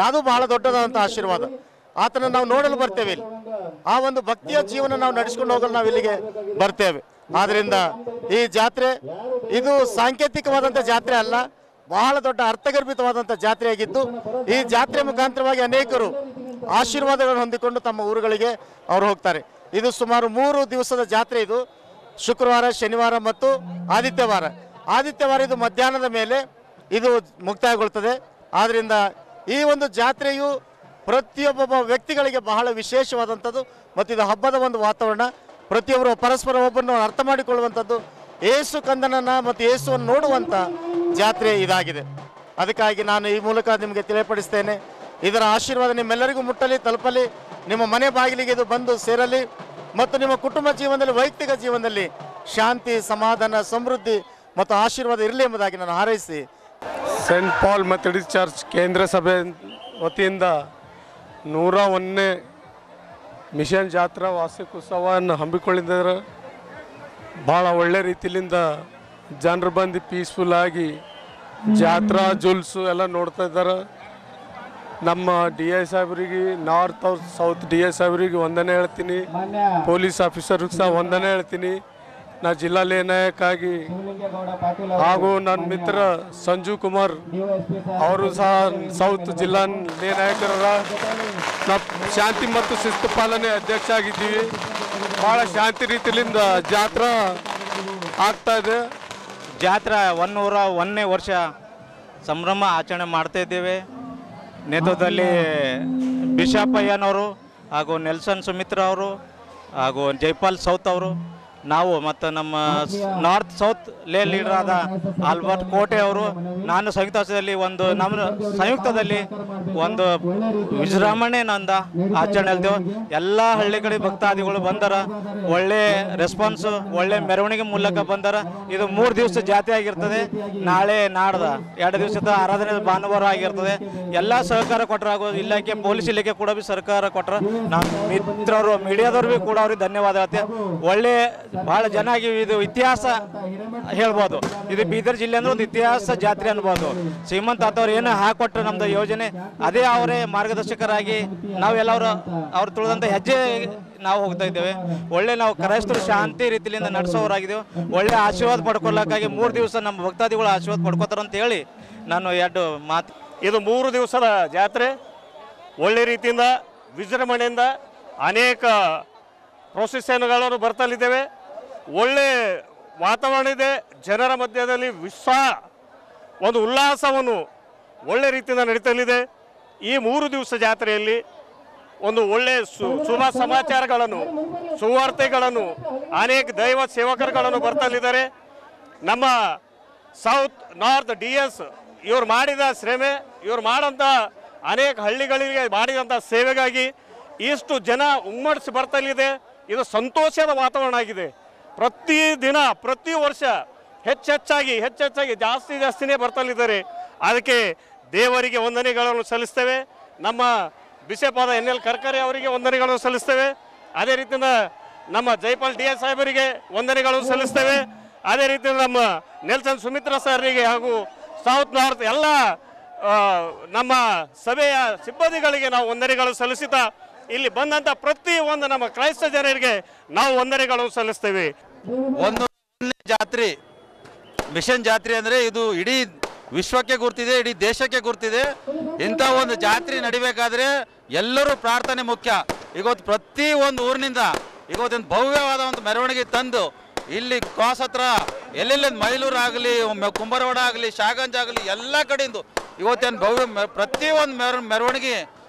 ಅದು ಬಹಳ ದೊಡ್ಡದಾದಂಥ ಆಶೀರ್ವಾದ. ಆತನ ನಾವು ನೋಡಲು ಬರ್ತೇವೆ. ಇಲ್ಲಿ ಆ ಒಂದು ಭಕ್ತಿಯ ಜೀವನ ನಾವು ನಡೆಸ್ಕೊಂಡು ಹೋಗಲು ನಾವು ಇಲ್ಲಿಗೆ ಬರ್ತೇವೆ. ಆದ್ದರಿಂದ ಈ ಜಾತ್ರೆ ಇದು ಸಾಂಕೇತಿಕವಾದಂಥ ಜಾತ್ರೆ ಅಲ್ಲ, ಬಹಳ ದೊಡ್ಡ ಅರ್ಥಗರ್ಭಿತವಾದಂಥ ಜಾತ್ರೆಯಾಗಿದ್ದು ಈ ಜಾತ್ರೆ ಮುಖಾಂತರವಾಗಿ ಅನೇಕರು ಆಶೀರ್ವಾದಗಳನ್ನು ಹೊಂದಿಕೊಂಡು ತಮ್ಮ ಊರುಗಳಿಗೆ ಅವರು ಹೋಗ್ತಾರೆ. ಇದು ಸುಮಾರು 3 ದಿವಸದ ಜಾತ್ರೆ. ಇದು ಶುಕ್ರವಾರ, ಶನಿವಾರ ಮತ್ತು ಆದಿತ್ಯವಾರ ಇದು ಮಧ್ಯಾಹ್ನದ ಮೇಲೆ ಇದು ಮುಕ್ತಾಯಗೊಳ್ತದೆ. ಆದ್ದರಿಂದ ಈ ಒಂದು ಜಾತ್ರೆಯು ಪ್ರತಿಯೊಬ್ಬ ವ್ಯಕ್ತಿಗಳಿಗೆ ಬಹಳ ವಿಶೇಷವಾದಂಥದ್ದು ಮತ್ತು ಇದು ಹಬ್ಬದ ಒಂದು ವಾತಾವರಣ. ಪ್ರತಿಯೊಬ್ಬರು ಪರಸ್ಪರ ಒಬ್ಬರನ್ನು ಅರ್ಥ ಮಾಡಿಕೊಳ್ಳುವಂಥದ್ದು, ಯೇಸು ಕಂದನನ್ನು ಮತ್ತು ಯೇಸುವನ್ನು ನೋಡುವಂಥ ಜಾತ್ರೆ ಇದಾಗಿದೆ. ಅದಕ್ಕಾಗಿ ನಾನು ಈ ಮೂಲಕ ನಿಮಗೆ ತಿಳಿಯಪಡಿಸ್ತೇನೆ, ಇದರ ಆಶೀರ್ವಾದ ನಿಮ್ಮೆಲ್ಲರಿಗೂ ಮುಟ್ಟಲಿ, ತಲುಪಲಿ, ನಿಮ್ಮ ಮನೆ ಬಾಗಿಲಿಗೆ ಇದು ಬಂದು ಸೇರಲಿ ಮತ್ತು ನಿಮ್ಮ ಕುಟುಂಬ ಜೀವನದಲ್ಲಿ, ವೈಯಕ್ತಿಕ ಜೀವನದಲ್ಲಿ ಶಾಂತಿ, ಸಮಾಧಾನ, ಸಮೃದ್ಧಿ ಮತ್ತು ಆಶೀರ್ವಾದ ಇರಲಿ ಎಂಬುದಾಗಿ ನಾನು ಹಾರೈಸಿ ಸೆಂಟ್ ಪಾಲ್ ಮೆಥಡಿಸ್ಟ್ ಚರ್ಚ್ ಕೇಂದ್ರ ಸಭೆ ವತಿಯಿಂದ 101ನೇ ಮಿಷನ್ ಜಾತ್ರಾ ವಾರ್ಷಿಕೋತ್ಸವವನ್ನು ಹಮ್ಮಿಕೊಂಡಿದ್ದಾರೆ. ಭಾಳ ಒಳ್ಳೆ ರೀತಿಯಿಂದ ಜನರು ಬಂದು ಪೀಸ್ಫುಲ್ಲಾಗಿ ಜಾತ್ರಾ ಜುಲ್ಸು ಎಲ್ಲ ನೋಡ್ತಾ ಇದ್ದಾರೆ. ನಮ್ಮ ಡಿ ಐ ಸಾಹೇಬ್ರಿಗೆ, ನಾರ್ತ್ ಸೌತ್ ಡಿ ಐ ಸಾಹೇಬ್ರಿಗೆ ವಂದನೆ ಹೇಳ್ತೀನಿ, ಪೊಲೀಸ್ ಆಫೀಸರ್ಗೆ ಸಹ ವಂದನೆ ಹೇಳ್ತೀನಿ. ನಾ ಜಿಲ್ಲಾ ಲೇನಾಯಕಾಗಿ ಹಾಗೂ ನನ್ನ ಮಿತ್ರ ಸಂಜು ಕುಮಾರ್ ಅವರು ಸಹ ಸೌತ್ ಜಿಲ್ಲಾ ಲೇನಾಯಕರ ನಾವು ಶಾಂತಿ ಮತ್ತು ಶಿಸ್ತು ಪಾಲನೆ ಅಧ್ಯಕ್ಷ ಆಗಿದ್ದೀವಿ. ಭಾಳ ಶಾಂತಿ ರೀತಿಯಿಂದ ಜಾತ್ರಾ ಆಗ್ತಾ ಇದೆ. ಜಾತ್ರಾ 101ನೇ ವರ್ಷ ಸಂಭ್ರಮ ಆಚರಣೆ ಮಾಡ್ತಾ ಇದ್ದೇವೆ. ನೇತೃತ್ವದಲ್ಲಿ ಬಿಷಾಪಯ್ಯನವರು ಹಾಗೂ ನೆಲ್ಸನ್ ಸುಮಿತ್ರ ಅವರು ಹಾಗೂ ಜೈಪಾಲ್ ಸೌತ್ ಅವರು, ನಾವು ಮತ್ತು ನಮ್ಮ ನಾರ್ತ್ ಸೌತ್ ಲೇ ಲೀಡರ್ ಆದ ಆಲ್ಬರ್ಟ್ ಕೋಟೆ ಅವರು, ನಾನು ಸಂಯುಕ್ತದಲ್ಲಿ ನಮ್ಮ ಸಂಯುಕ್ತದಲ್ಲಿ ಒಂದು ವಿಜೃಂಭಣೆಯಿಂದ ಆಚರಣೆ ಹೇಳ್ತೇವೆ. ಎಲ್ಲ ಹಳ್ಳಿ ಕಡೆ ಭಕ್ತಾದಿಗಳು ಬಂದರ, ಒಳ್ಳೆ ರೆಸ್ಪಾನ್ಸು, ಒಳ್ಳೆ ಮೆರವಣಿಗೆ ಮೂಲಕ ಬಂದರ. ಇದು 3 ದಿವಸ ಜಾತ್ರೆ ಆಗಿರ್ತದೆ. ನಾಳೆ ನಾಡ್ದ 2 ದಿವಸದ ಆರಾಧನೆ ಭಾನುವಾರ ಆಗಿರ್ತದೆ. ಎಲ್ಲ ಸಹಕಾರ ಕೊಟ್ಟರೆ ಹಾಗೂ ಇಲಾಖೆ ಪೊಲೀಸ್ ಇಲಾಖೆ ಕೂಡ ಸರ್ಕಾರ ಕೊಟ್ಟರೆ ನಮ್ಮ ಮಿತ್ರರು ಮೀಡಿಯಾದವ್ರು ಭೀ ಕೂಡ ಅವ್ರಿಗೆ ಧನ್ಯವಾದ ಹೇಳ್ತೇವೆ. ಒಳ್ಳೆ ಭಾಳ ಜನ ಇದು ಇತಿಹಾಸ ಹೇಳ್ಬೋದು. ಇದು ಬೀದರ್ ಜಿಲ್ಲೆ ಅಂದ್ರೆ ಒಂದು ಇತಿಹಾಸ ಜಾತ್ರೆ ಅನ್ಬೋದು. ಶ್ರೀಮಂತ ಆತವ್ರು ಏನು ಹಾಕೊಟ್ರು ನಮ್ದು ಯೋಜನೆ, ಅದೇ ಅವರೇ ಮಾರ್ಗದರ್ಶಕರಾಗಿ ನಾವೆಲ್ಲವರು ಅವ್ರು ತುಳಿದಂಥ ಹೆಜ್ಜೆ ನಾವು ಹೋಗ್ತಾ ಇದ್ದೇವೆ. ಒಳ್ಳೆ ನಾವು ಕ್ರೈಸ್ತರು ಶಾಂತಿ ರೀತಿಯಿಂದ ನಡೆಸೋರಾಗಿದ್ದೇವೆ. ಒಳ್ಳೆ ಆಶೀರ್ವಾದ ಪಡ್ಕೊಳ್ಳೋಕ್ಕಾಗಿ 3 ದಿವಸ ನಮ್ಮ ಭಕ್ತಾದಿಗಳು ಆಶೀರ್ವಾದ ಪಡ್ಕೋತಾರೆ ಅಂತ ಹೇಳಿ ನಾನು 2 ಮಾತು. ಇದು 3 ದಿವಸದ ಜಾತ್ರೆ ಒಳ್ಳೆ ರೀತಿಯಿಂದ ವಿಜೃಂಭಣೆಯಿಂದ ಅನೇಕ ಪ್ರೊಸೆಷನ್ಗಳನ್ನು ಬರ್ತಲಿದ್ದೇವೆ. ಒಳ್ಳೆ ವಾತಾವರಣ ಇದೆ. ಜನರ ಮಧ್ಯದಲ್ಲಿ ಒಂದು ಉಲ್ಲಾಸವನ್ನು ಒಳ್ಳೆ ರೀತಿಯಿಂದ ನಡೀತಲಿದೆ. ಈ 3 ದಿವಸ ಜಾತ್ರೆಯಲ್ಲಿ ಒಂದು ಒಳ್ಳೆ ಶುಭ ಸಮಾಚಾರಗಳನ್ನು, ಸುವಾರ್ತೆಗಳನ್ನು, ಅನೇಕ ದೈವ ಸೇವಕರುಗಳನ್ನು ಬರ್ತಲಿದ್ದಾರೆ. ನಮ್ಮ ಸೌತ್ ನಾರ್ತ್ ಡಿ ಎಸ್ ಇವರು ಮಾಡಿದ ಶ್ರಮೆ, ಇವರು ಮಾಡೋಂಥ ಅನೇಕ ಹಳ್ಳಿಗಳಿಗೆ ಮಾಡಿದಂಥ ಸೇವೆಗಾಗಿ ಇಷ್ಟು ಜನ ಉಮ್ಮಡಿಸಿ ಬರ್ತಲಿದೆ. ಇದು ಸಂತೋಷದ ವಾತಾವರಣ ಆಗಿದೆ. ಪ್ರತಿದಿನ ಪ್ರತಿ ವರ್ಷ ಹೆಚ್ಚೆಚ್ಚಾಗಿ ಜಾಸ್ತಿನೇ ಬರ್ತಲಿದ್ದಾರೆ. ಅದಕ್ಕೆ ದೇವರಿಗೆ ವಂದನೆಗಳನ್ನು ಸಲ್ಲಿಸ್ತೇವೆ. ನಮ್ಮ ಬಿಷಪಾದ NL ಕರ್ಕರೆ ಅವರಿಗೆ ವಂದನೆಗಳನ್ನು ಸಲ್ಲಿಸ್ತೇವೆ. ಅದೇ ರೀತಿಯಿಂದ ನಮ್ಮ ಜೈಪಾಲ್ DI ಸಾಹೇಬರಿಗೆ ವಂದನೆಗಳನ್ನು ಸಲ್ಲಿಸ್ತೇವೆ. ಅದೇ ರೀತಿಯಿಂದ ನಮ್ಮ ನೆಲ್ಸನ್ ಸುಮಿತ್ರ ಸರ್ರಿಗೆ ಹಾಗೂ ಸೌತ್ ನಾರ್ತ್ ಎಲ್ಲ ನಮ್ಮ ಸಭೆಯ ಸಿಬ್ಬಂದಿಗಳಿಗೆ ನಾವು ವಂದನೆಗಳು ಸಲ್ಲಿಸುತ್ತಾ ಇಲ್ಲಿ ಬಂದಂಥ ಪ್ರತಿಯೊಂದು ನಮ್ಮ ಕ್ರೈಸ್ತ ಜನರಿಗೆ ನಾವು ವಂದನೆಗಳನ್ನು ಸಲ್ಲಿಸ್ತೇವೆ. ಒಂದು ಜಾತ್ರೆ ಮಿಷನ್ ಜಾತ್ರೆ ಅಂದರೆ ಇದು ಇಡೀ ವಿಶ್ವಕ್ಕೆ ಗುರ್ತಿದೆ, ಇಡೀ ದೇಶಕ್ಕೆ ಗುರ್ತಿದೆ. ಇಂಥ ಒಂದು ಜಾತ್ರೆ ನಡಿಬೇಕಾದ್ರೆ ಎಲ್ಲರೂ ಪ್ರಾರ್ಥನೆ ಮುಖ್ಯ. ಇವತ್ತು ಪ್ರತಿ ಒಂದು ಊರಿನಿಂದ ಇವತ್ತೊಂದು ಭವ್ಯವಾದ ಒಂದು ಮೆರವಣಿಗೆ ತಂದು ಇಲ್ಲಿ ಕ್ರಾಸ್ ಹತ್ರ ಎಲ್ಲೆಲ್ಲಿ ಮೈಲೂರು ಆಗಲಿ, ಕುಂಬರವಾಡ ಆಗಲಿ, ಶಾಗಂಜ್ ಆಗಲಿ ಎಲ್ಲ ಕಡೆಯಿಂದ ಇವತ್ತೇನು ಭವ್ಯ ಪ್ರತಿಯೊಂದು ಮೆರವಣಿಗೆ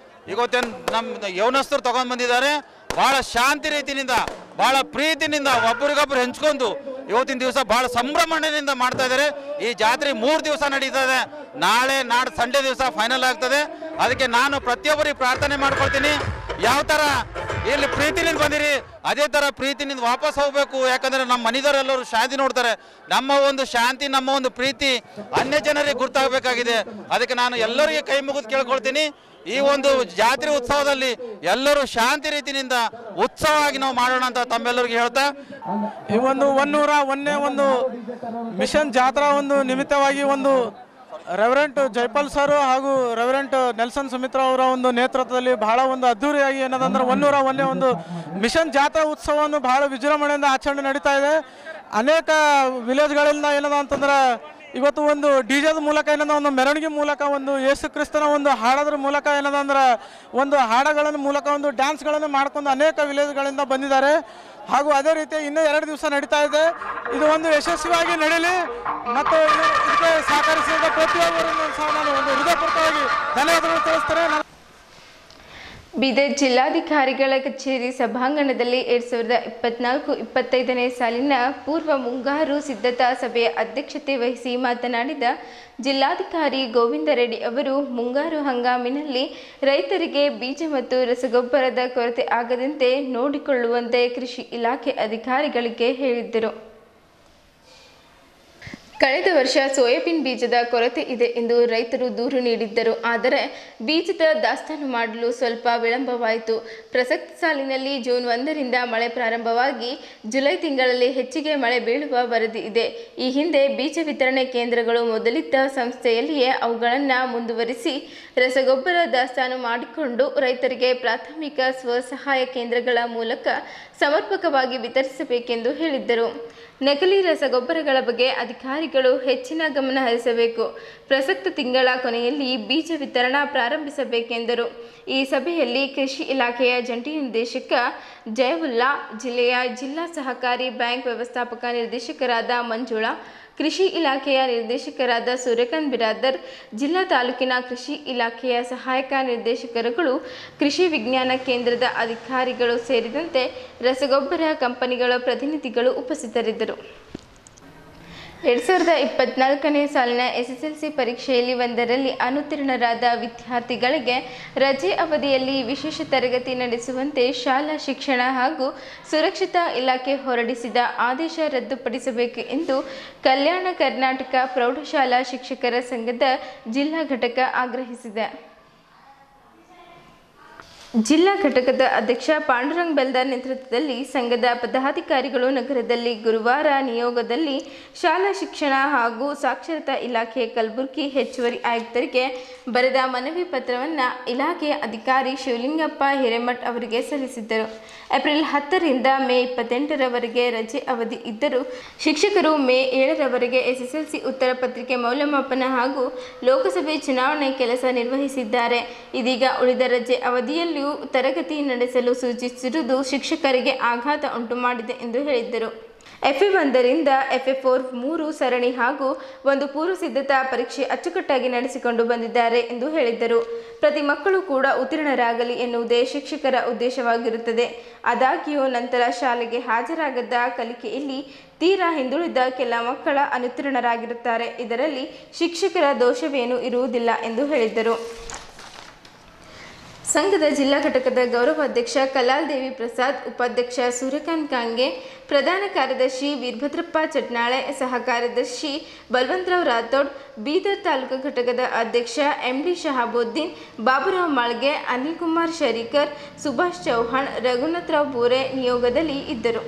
ಇವತ್ತೇನು ನಮ್ಮ ಯೌನಸ್ಥರು ತಗೊಂಡು ಬಂದಿದ್ದಾರೆ. ಭಾಳ ಶಾಂತಿ ರೀತಿಯಿಂದ, ಭಾಳ ಪ್ರೀತಿನಿಂದ ಒಬ್ಬರಿಗೊಬ್ಬರು ಹೆಂಚ್ಕೊಂಡು ಇವತ್ತಿನ ದಿವಸ ಭಾಳ ಸಂಭ್ರಮಣೆಯಿಂದ ಮಾಡ್ತಾ ಇದ್ದಾರೆ. ಈ ಜಾತ್ರೆ 3 ದಿವಸ ನಡೀತದೆ. ನಾಡ್ದು ಸಂಡೇ ದಿವಸ ಫೈನಲ್ ಆಗ್ತದೆ. ಅದಕ್ಕೆ ನಾನು ಪ್ರತಿಯೊಬ್ಬರಿಗೆ ಪ್ರಾರ್ಥನೆ ಮಾಡ್ಕೊಳ್ತೀನಿ, ಯಾವ ಥರ ಇಲ್ಲಿ ಪ್ರೀತಿನಿಂದ ಬಂದಿರಿ ಅದೇ ಥರ ಪ್ರೀತಿನಿಂದ ವಾಪಸ್ ಹೋಗಬೇಕು. ಯಾಕಂದರೆ ನಮ್ಮ ಮನೆಯವರೆಲ್ಲರೂ ಶಾಂತಿ ನೋಡ್ತಾರೆ. ನಮ್ಮ ಒಂದು ಶಾಂತಿ, ನಮ್ಮ ಒಂದು ಪ್ರೀತಿ ಅನ್ಯ ಜನರಿಗೆ ಗುರ್ತಾಗಬೇಕಾಗಿದೆ. ಅದಕ್ಕೆ ನಾನು ಎಲ್ಲರಿಗೆ ಕೈ ಮುಗಿದು ಕೇಳ್ಕೊಳ್ತೀನಿ, ಈ ಒಂದು ಜಾತ್ರೆ ಉತ್ಸವದಲ್ಲಿ ಎಲ್ಲರೂ ಶಾಂತಿ ರೀತಿಯಿಂದ ಉತ್ಸವವಾಗಿ ನಾವು ಮಾಡೋಣ ಅಂತ ತಮ್ಮೆಲ್ಲರಿಗೂ ಹೇಳ್ತಾ, ಈ ಒಂದು 101ನೇ ಒಂದು ಮಿಷನ್ ಜಾತ್ರಾ ಒಂದು ನಿಮಿತ್ತವಾಗಿ ಒಂದು ರೆವರೆಂಟ್ ಜೈಪಾಲ್ ಸರ್ ಹಾಗೂ ರೆವರೆಂಟ್ ನೆಲ್ಸನ್ ಸುಮಿತ್ರಾ ಅವರ ಒಂದು ನೇತೃತ್ವದಲ್ಲಿ ಬಹಳ ಒಂದು ಅದ್ದೂರಿಯಾಗಿ ಏನದಂದ್ರೆ 101ನೇ ಒಂದು ಮಿಷನ್ ಜಾತ್ರಾ ಉತ್ಸವವನ್ನು ಬಹಳ ವಿಜೃಂಭಣೆಯಿಂದ ಆಚರಣೆ ನಡೀತಾ ಇದೆ. ಅನೇಕ ವಿಲೇಜ್ಗಳಿಂದ ಏನದ ಅಂತಂದ್ರೆ ಇವತ್ತು ಒಂದು ಡಿಜೆದ ಮೂಲಕ ಏನದ ಒಂದು ಮೆರವಣಿಗೆ ಮೂಲಕ ಒಂದು ಯೇಸು ಕ್ರಿಸ್ತನ ಒಂದು ಹಾಡೋದ್ರ ಮೂಲಕ ಏನದಂದ್ರೆ ಒಂದು ಹಾಡಗಳನ್ನು ಮೂಲಕ ಒಂದು ಡ್ಯಾನ್ಸ್ಗಳನ್ನು ಮಾಡ್ಕೊಂಡು ಅನೇಕ ವಿಲೇಜ್ಗಳಿಂದ ಬಂದಿದ್ದಾರೆ. ಹಾಗೂ ಅದೇ ರೀತಿ ಇನ್ನೂ 2 ದಿವಸ ನಡೀತಾ ಇದೆ. ಇದು ಒಂದು ಯಶಸ್ವಿಯಾಗಿ ನಡೀಲಿ ಮತ್ತು ಇದಕ್ಕೆ ಸಹಕರಿಸಿದ ಪ್ರತಿಯೊಬ್ಬರನ್ನು ಸಹ ನಾನು ಒಂದು ಹೃದಯಪೂರ್ವಕವಾಗಿ ಧನ್ಯವಾದಗಳು ತಿಳಿಸ್ತೇನೆ. ಬೀದರ್ ಜಿಲ್ಲಾಧಿಕಾರಿಗಳ ಕಚೇರಿ ಸಭಾಂಗಣದಲ್ಲಿ 2024-25ನೇ ಸಾಲಿನ ಪೂರ್ವ ಮುಂಗಾರು ಸಿದ್ಧತಾ ಸಭೆಯ ಅಧ್ಯಕ್ಷತೆ ವಹಿಸಿ ಮಾತನಾಡಿದ ಜಿಲ್ಲಾಧಿಕಾರಿ ಗೋವಿಂದ ರೆಡ್ಡಿ ಅವರು ಮುಂಗಾರು ಹಂಗಾಮಿನಲ್ಲಿ ರೈತರಿಗೆ ಬೀಜ ಮತ್ತು ರಸಗೊಬ್ಬರದ ಕೊರತೆ ಆಗದಂತೆ ನೋಡಿಕೊಳ್ಳುವಂತೆ ಕೃಷಿ ಇಲಾಖೆ ಅಧಿಕಾರಿಗಳಿಗೆ ಹೇಳಿದ್ದರು. ಕಳೆದ ವರ್ಷ ಸೋಯಾಬೀನ್ ಬೀಜದ ಕೊರತೆ ಇದೆ ಎಂದು ರೈತರು ದೂರು ನೀಡಿದ್ದರು. ಆದರೆ ಬೀಜದ ದಾಸ್ತಾನು ಮಾಡಲು ಸ್ವಲ್ಪ ವಿಳಂಬವಾಯಿತು. ಪ್ರಸಕ್ತ ಸಾಲಿನಲ್ಲಿ ಜೂನ್ 1ರಿಂದ ಮಳೆ ಪ್ರಾರಂಭವಾಗಿ ಜುಲೈ ತಿಂಗಳಲ್ಲಿ ಹೆಚ್ಚಿಗೆ ಮಳೆ ಬೀಳುವ ವರದಿ ಇದೆ. ಈ ಹಿಂದೆ ಬೀಜ ವಿತರಣೆ ಕೇಂದ್ರಗಳು ಮೊದಲಿದ್ದ ಸಂಸ್ಥೆಯಲ್ಲಿಯೇ ಅವುಗಳನ್ನು ಮುಂದುವರಿಸಿ ರಸಗೊಬ್ಬರ ದಾಸ್ತಾನು ಮಾಡಿಕೊಂಡು ರೈತರಿಗೆ ಪ್ರಾಥಮಿಕ ಸ್ವಸಹಾಯ ಕೇಂದ್ರಗಳ ಮೂಲಕ ಸಮರ್ಪಕವಾಗಿ ವಿತರಿಸಬೇಕೆಂದು ಹೇಳಿದ್ದರು. ನಕಲಿ ರಸಗೊಬ್ಬರಗಳ ಬಗ್ಗೆ ಅಧಿಕಾರಿಗಳು ಹೆಚ್ಚಿನ ಗಮನ ಹರಿಸಬೇಕು. ಪ್ರಸಕ್ತ ತಿಂಗಳ ಕೊನೆಯಲ್ಲಿ ಬೀಜ ವಿತರಣಾ ಪ್ರಾರಂಭಿಸಬೇಕೆಂದರು. ಈ ಸಭೆಯಲ್ಲಿ ಕೃಷಿ ಇಲಾಖೆಯ ಜಂಟಿ ನಿರ್ದೇಶಕ ಜಯವುಲ್ಲಾ, ಜಿಲ್ಲೆಯ ಜಿಲ್ಲಾ ಸಹಕಾರಿ ಬ್ಯಾಂಕ್ ವ್ಯವಸ್ಥಾಪಕ ನಿರ್ದೇಶಕರಾದ ಮಂಜುಳಾ, ಕೃಷಿ ಇಲಾಖೆಯ ನಿರ್ದೇಶಕರಾದ ಸೂರ್ಯಕಾಂತ್ ಬಿರಾದರ್, ಜಿಲ್ಲಾ ತಾಲೂಕಿನ ಕೃಷಿ ಇಲಾಖೆಯ ಸಹಾಯಕ ನಿರ್ದೇಶಕರುಗಳು, ಕೃಷಿ ವಿಜ್ಞಾನ ಕೇಂದ್ರದ ಅಧಿಕಾರಿಗಳು ಸೇರಿದಂತೆ ರಸಗೊಬ್ಬರ ಕಂಪನಿಗಳ ಪ್ರತಿನಿಧಿಗಳು ಉಪಸ್ಥಿತರಿದ್ದರು. 2024ನೇ ಸಾಲಿನ ಎಸ್ಎಸ್ಎಲ್ಸಿ ಪರೀಕ್ಷೆಯಲ್ಲಿ 1ರಲ್ಲಿ ಅನುತ್ತೀರ್ಣರಾದ ವಿದ್ಯಾರ್ಥಿಗಳಿಗೆ ರಜೆ ಅವಧಿಯಲ್ಲಿ ವಿಶೇಷ ತರಗತಿ ನಡೆಸುವಂತೆ ಶಾಲಾ ಶಿಕ್ಷಣ ಹಾಗೂ ಸುರಕ್ಷತಾ ಇಲಾಖೆ ಹೊರಡಿಸಿದ ಆದೇಶ ರದ್ದುಪಡಿಸಬೇಕು ಎಂದು ಕಲ್ಯಾಣ ಕರ್ನಾಟಕ ಪ್ರೌಢಶಾಲಾ ಶಿಕ್ಷಕರ ಸಂಘದ ಜಿಲ್ಲಾ ಘಟಕ ಆಗ್ರಹಿಸಿದೆ. ಜಿಲ್ಲಾ ಘಟಕದ ಅಧ್ಯಕ್ಷ ಪಾಂಡುರಂಗ್ ಬೆಲ್ದಾರ್ ನೇತೃತ್ವದಲ್ಲಿ ಸಂಘದ ಪದಾಧಿಕಾರಿಗಳು ನಗರದಲ್ಲಿ ಗುರುವಾರ ನಿಯೋಗದಲ್ಲಿ ಶಾಲಾ ಶಿಕ್ಷಣ ಹಾಗೂ ಸಾಕ್ಷರತಾ ಇಲಾಖೆ ಕಲಬುರಗಿ ಹೆಚ್ಚುವರಿ ಆಯುಕ್ತರಿಗೆ ಬರೆದ ಮನವಿ ಪತ್ರವನ್ನು ಇಲಾಖೆಯ ಅಧಿಕಾರಿ ಶಿವಲಿಂಗಪ್ಪ ಹಿರೇಮಠ್ ಅವರಿಗೆ ಸಲ್ಲಿಸಿದ್ದರು. ಏಪ್ರಿಲ್ 10ರಿಂದ ಮೇ 28ರವರೆಗೆ ರಜೆ ಅವಧಿ ಇದ್ದರೂ ಶಿಕ್ಷಕರು ಮೇ 7ರವರೆಗೆ ಎಸ್ಎಸ್ಎಲ್ಸಿ ಉತ್ತರ ಪತ್ರಿಕೆ ಮೌಲ್ಯಮಾಪನ ಹಾಗೂ ಲೋಕಸಭೆ ಚುನಾವಣೆ ಕೆಲಸ ನಿರ್ವಹಿಸಿದ್ದಾರೆ. ಇದೀಗ ಉಳಿದ ರಜೆ ಅವಧಿಯಲ್ಲಿ ತರಗತಿ ನಡೆಸಲು ಸೂಚಿಸಿರುವುದು ಶಿಕ್ಷಕರಿಗೆ ಆಘಾತ ಉಂಟುಮಾಡಿದೆ ಎಂದು ಹೇಳಿದ್ದರು. FA1ರಿಂದ FA4 3 ಸರಣಿ ಹಾಗೂ ಒಂದು ಪೂರ್ವ ಸಿದ್ಧತಾ ಪರೀಕ್ಷೆ ಅಚ್ಚುಕಟ್ಟಾಗಿ ನಡೆಸಿಕೊಂಡು ಬಂದಿದ್ದಾರೆ ಎಂದು ಹೇಳಿದ್ದರು. ಪ್ರತಿ ಮಕ್ಕಳು ಕೂಡ ಉತ್ತೀರ್ಣರಾಗಲಿ ಎನ್ನುವುದೇ ಶಿಕ್ಷಕರ ಉದ್ದೇಶವಾಗಿರುತ್ತದೆ. ಆದಾಗ್ಯೂ ನಂತರ ಶಾಲೆಗೆ ಹಾಜರಾಗದ ಕಲಿಕೆಯಲ್ಲಿ ತೀರಾ ಹಿಂದುಳಿದ ಕೆಲ ಮಕ್ಕಳ ಅನುತ್ತೀರ್ಣರಾಗಿರುತ್ತಾರೆ. ಇದರಲ್ಲಿ ಶಿಕ್ಷಕರ ದೋಷವೇನೂ ಇರುವುದಿಲ್ಲ ಎಂದು ಹೇಳಿದ್ದರು. ಸಂಘದ ಜಿಲ್ಲಾ ಘಟಕದ ಗೌರವ ಅಧ್ಯಕ್ಷ ಕಲಾಲ್ ದೇವಿ ಪ್ರಸಾದ್, ಉಪಾಧ್ಯಕ್ಷ ಸೂರ್ಯಕಾಂತ್ ಕಾಂಗೆ, ಪ್ರಧಾನ ಕಾರ್ಯದರ್ಶಿ ವೀರಭದ್ರಪ್ಪ ಚಟ್ನಾಳೆ, ಸಹ ಕಾರ್ಯದರ್ಶಿ ಬಲವಂತರಾವ್ ರಾಥೋಡ್, ಬೀದರ್ ತಾಲೂಕು ಘಟಕದ ಅಧ್ಯಕ್ಷ MD ಶಹಾಬುದ್ದೀನ್, ಬಾಬುರಾವ್ ಮಾಳ್ಗೆ, ಅನಿಲ್ ಕುಮಾರ್ ಶರೀಕರ್, ಸುಭಾಷ್ ಚೌಹಾಣ್, ರಘುನಾಥರಾವ್ ಬೋರೆ ನಿಯೋಗದಲ್ಲಿ ಇದ್ದರು.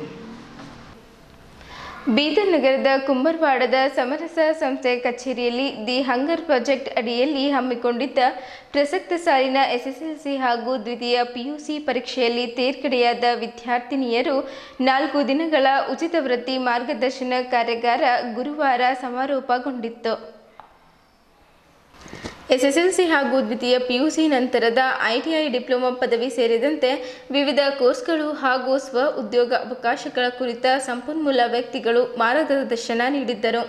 ಬೀದರ್ ನಗರದ ಕುಂಬರ್ವಾಡದ ಸಮರಸ ಸಂಸ್ಥೆ ಕಚೇರಿಯಲ್ಲಿ ದಿ ಹಂಗರ್ ಪ್ರಾಜೆಕ್ಟ್ ಅಡಿಯಲ್ಲಿ ಹಮ್ಮಿಕೊಂಡಿದ್ದ ಪ್ರಸಕ್ತ ಸಾಲಿನ SSLC ಹಾಗೂ ದ್ವಿತೀಯ PUC ಪರೀಕ್ಷೆಯಲ್ಲಿ ತೇರ್ಗಡೆಯಾದ ವಿದ್ಯಾರ್ಥಿನಿಯರು 4 ದಿನಗಳ ಉಚಿತ ವೃತ್ತಿ ಮಾರ್ಗದರ್ಶನ ಕಾರ್ಯಾಗಾರ ಗುರುವಾರ ಸಮಾರೋಪಗೊಂಡಿತ್ತು. SSLC ಹಾಗೂ ದ್ವಿತೀಯ PUC ನಂತರದ ITI ಡಿಪ್ಲೊಮಾ ಪದವಿ ಸೇರಿದಂತೆ ವಿವಿಧ ಕೋರ್ಸ್ಗಳು ಹಾಗೂ ಸ್ವ ಉದ್ಯೋಗ ಅವಕಾಶಗಳ ಕುರಿತ ಸಂಪನ್ಮೂಲ ವ್ಯಕ್ತಿಗಳು ಮಾರ್ಗದರ್ಶನ ನೀಡಿದ್ದರು.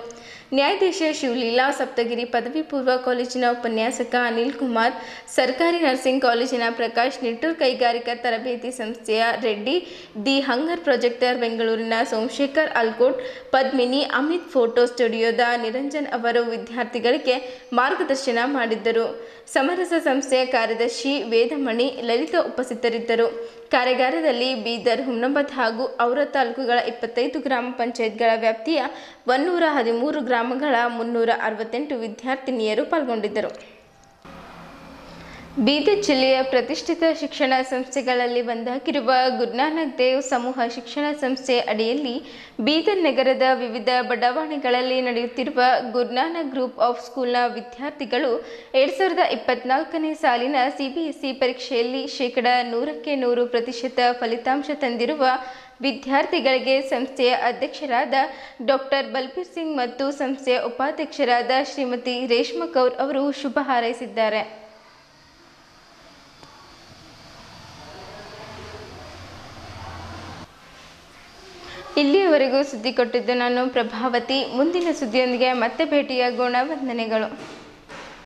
ನ್ಯಾಯಾಧೀಶ ಶಿವಲೀಲಾ, ಸಪ್ತಗಿರಿ ಪದವಿ ಪೂರ್ವ ಕಾಲೇಜಿನ ಉಪನ್ಯಾಸಕ ಅನಿಲ್ ಕುಮಾರ್, ಸರ್ಕಾರಿ ನರ್ಸಿಂಗ್ ಕಾಲೇಜಿನ ಪ್ರಕಾಶ್, ನಿಟ್ಟೂರ್ ಕೈಗಾರಿಕಾ ತರಬೇತಿ ಸಂಸ್ಥೆಯ ರೆಡ್ಡಿ, ದಿ ಹಂಗರ್ ಪ್ರಾಜೆಕ್ಟರ್ ಬೆಂಗಳೂರಿನ ಸೋಮಶೇಖರ್ ಅಲ್ಕೋಟ್, ಪದ್ಮಿನಿ, ಅಮಿತ್ ಫೋಟೋ ಸ್ಟುಡಿಯೋದ ನಿರಂಜನ್ ಅವರು ವಿದ್ಯಾರ್ಥಿಗಳಿಗೆ ಮಾರ್ಗದರ್ಶನ ಮಾಡಿದ್ದರು. ಸಮರಸ ಸಂಸ್ಥೆಯ ಕಾರ್ಯದರ್ಶಿ ವೇದಮಣಿ, ಲಲಿತಾ ಉಪಸ್ಥಿತರಿದ್ದರು. ಕಾರ್ಯಾಗಾರದಲ್ಲಿ ಬೀದರ್, ಹುಮ್ನಾಬಾದ್ ಹಾಗೂ ಔರಾ ತಾಲೂಕುಗಳ 25 ಗ್ರಾಮ ಪಂಚಾಯತ್ಗಳ ವ್ಯಾಪ್ತಿಯ 113 ಗ್ರಾಮಗಳ 368 ವಿದ್ಯಾರ್ಥಿನಿಯರು ಪಾಲ್ಗೊಂಡಿದ್ದರು. ಬೀದರ್ ಜಿಲ್ಲೆಯ ಪ್ರತಿಷ್ಠಿತ ಶಿಕ್ಷಣ ಸಂಸ್ಥೆಗಳಲ್ಲಿ ಒಂದಾಗಿರುವ ಗುರುನಾನಕ್ ದೇವ್ ಸಮೂಹ ಶಿಕ್ಷಣ ಸಂಸ್ಥೆ ಅಡಿಯಲ್ಲಿ ಬೀದರ್ ನಗರದ ವಿವಿಧ ಬಡಾವಣೆಗಳಲ್ಲಿ ನಡೆಯುತ್ತಿರುವ ಗುರುನಾನಕ್ ಗ್ರೂಪ್ ಆಫ್ ಸ್ಕೂಲ್ನ ವಿದ್ಯಾರ್ಥಿಗಳು 2024ನೇ ಸಾಲಿನ CBSE ಪರೀಕ್ಷೆಯಲ್ಲಿ 100% ಫಲಿತಾಂಶ ತಂದಿರುವ ವಿದ್ಯಾರ್ಥಿಗಳಿಗೆ ಸಂಸ್ಥೆಯ ಅಧ್ಯಕ್ಷರಾದ ಡಾಕ್ಟರ್ ಬಲ್ಬೀರ್ ಸಿಂಗ್ ಮತ್ತು ಸಂಸ್ಥೆಯ ಉಪಾಧ್ಯಕ್ಷರಾದ ಶ್ರೀಮತಿ ರೇಷ್ಮಾ ಕೌರ್ ಅವರು ಶುಭ ಹಾರೈಸಿದ್ದಾರೆ. ಇಲ್ಲಿಯವರೆಗೂ ಸುದ್ದಿ ಕೊಟ್ಟಿದ್ದು ನಾನು ಪ್ರಭಾವತಿ. ಮುಂದಿನ ಸುದ್ದಿಯೊಂದಿಗೆ ಮತ್ತೆ ಭೇಟಿಯಾಗೋಣ. ವಂದನೆಗಳು.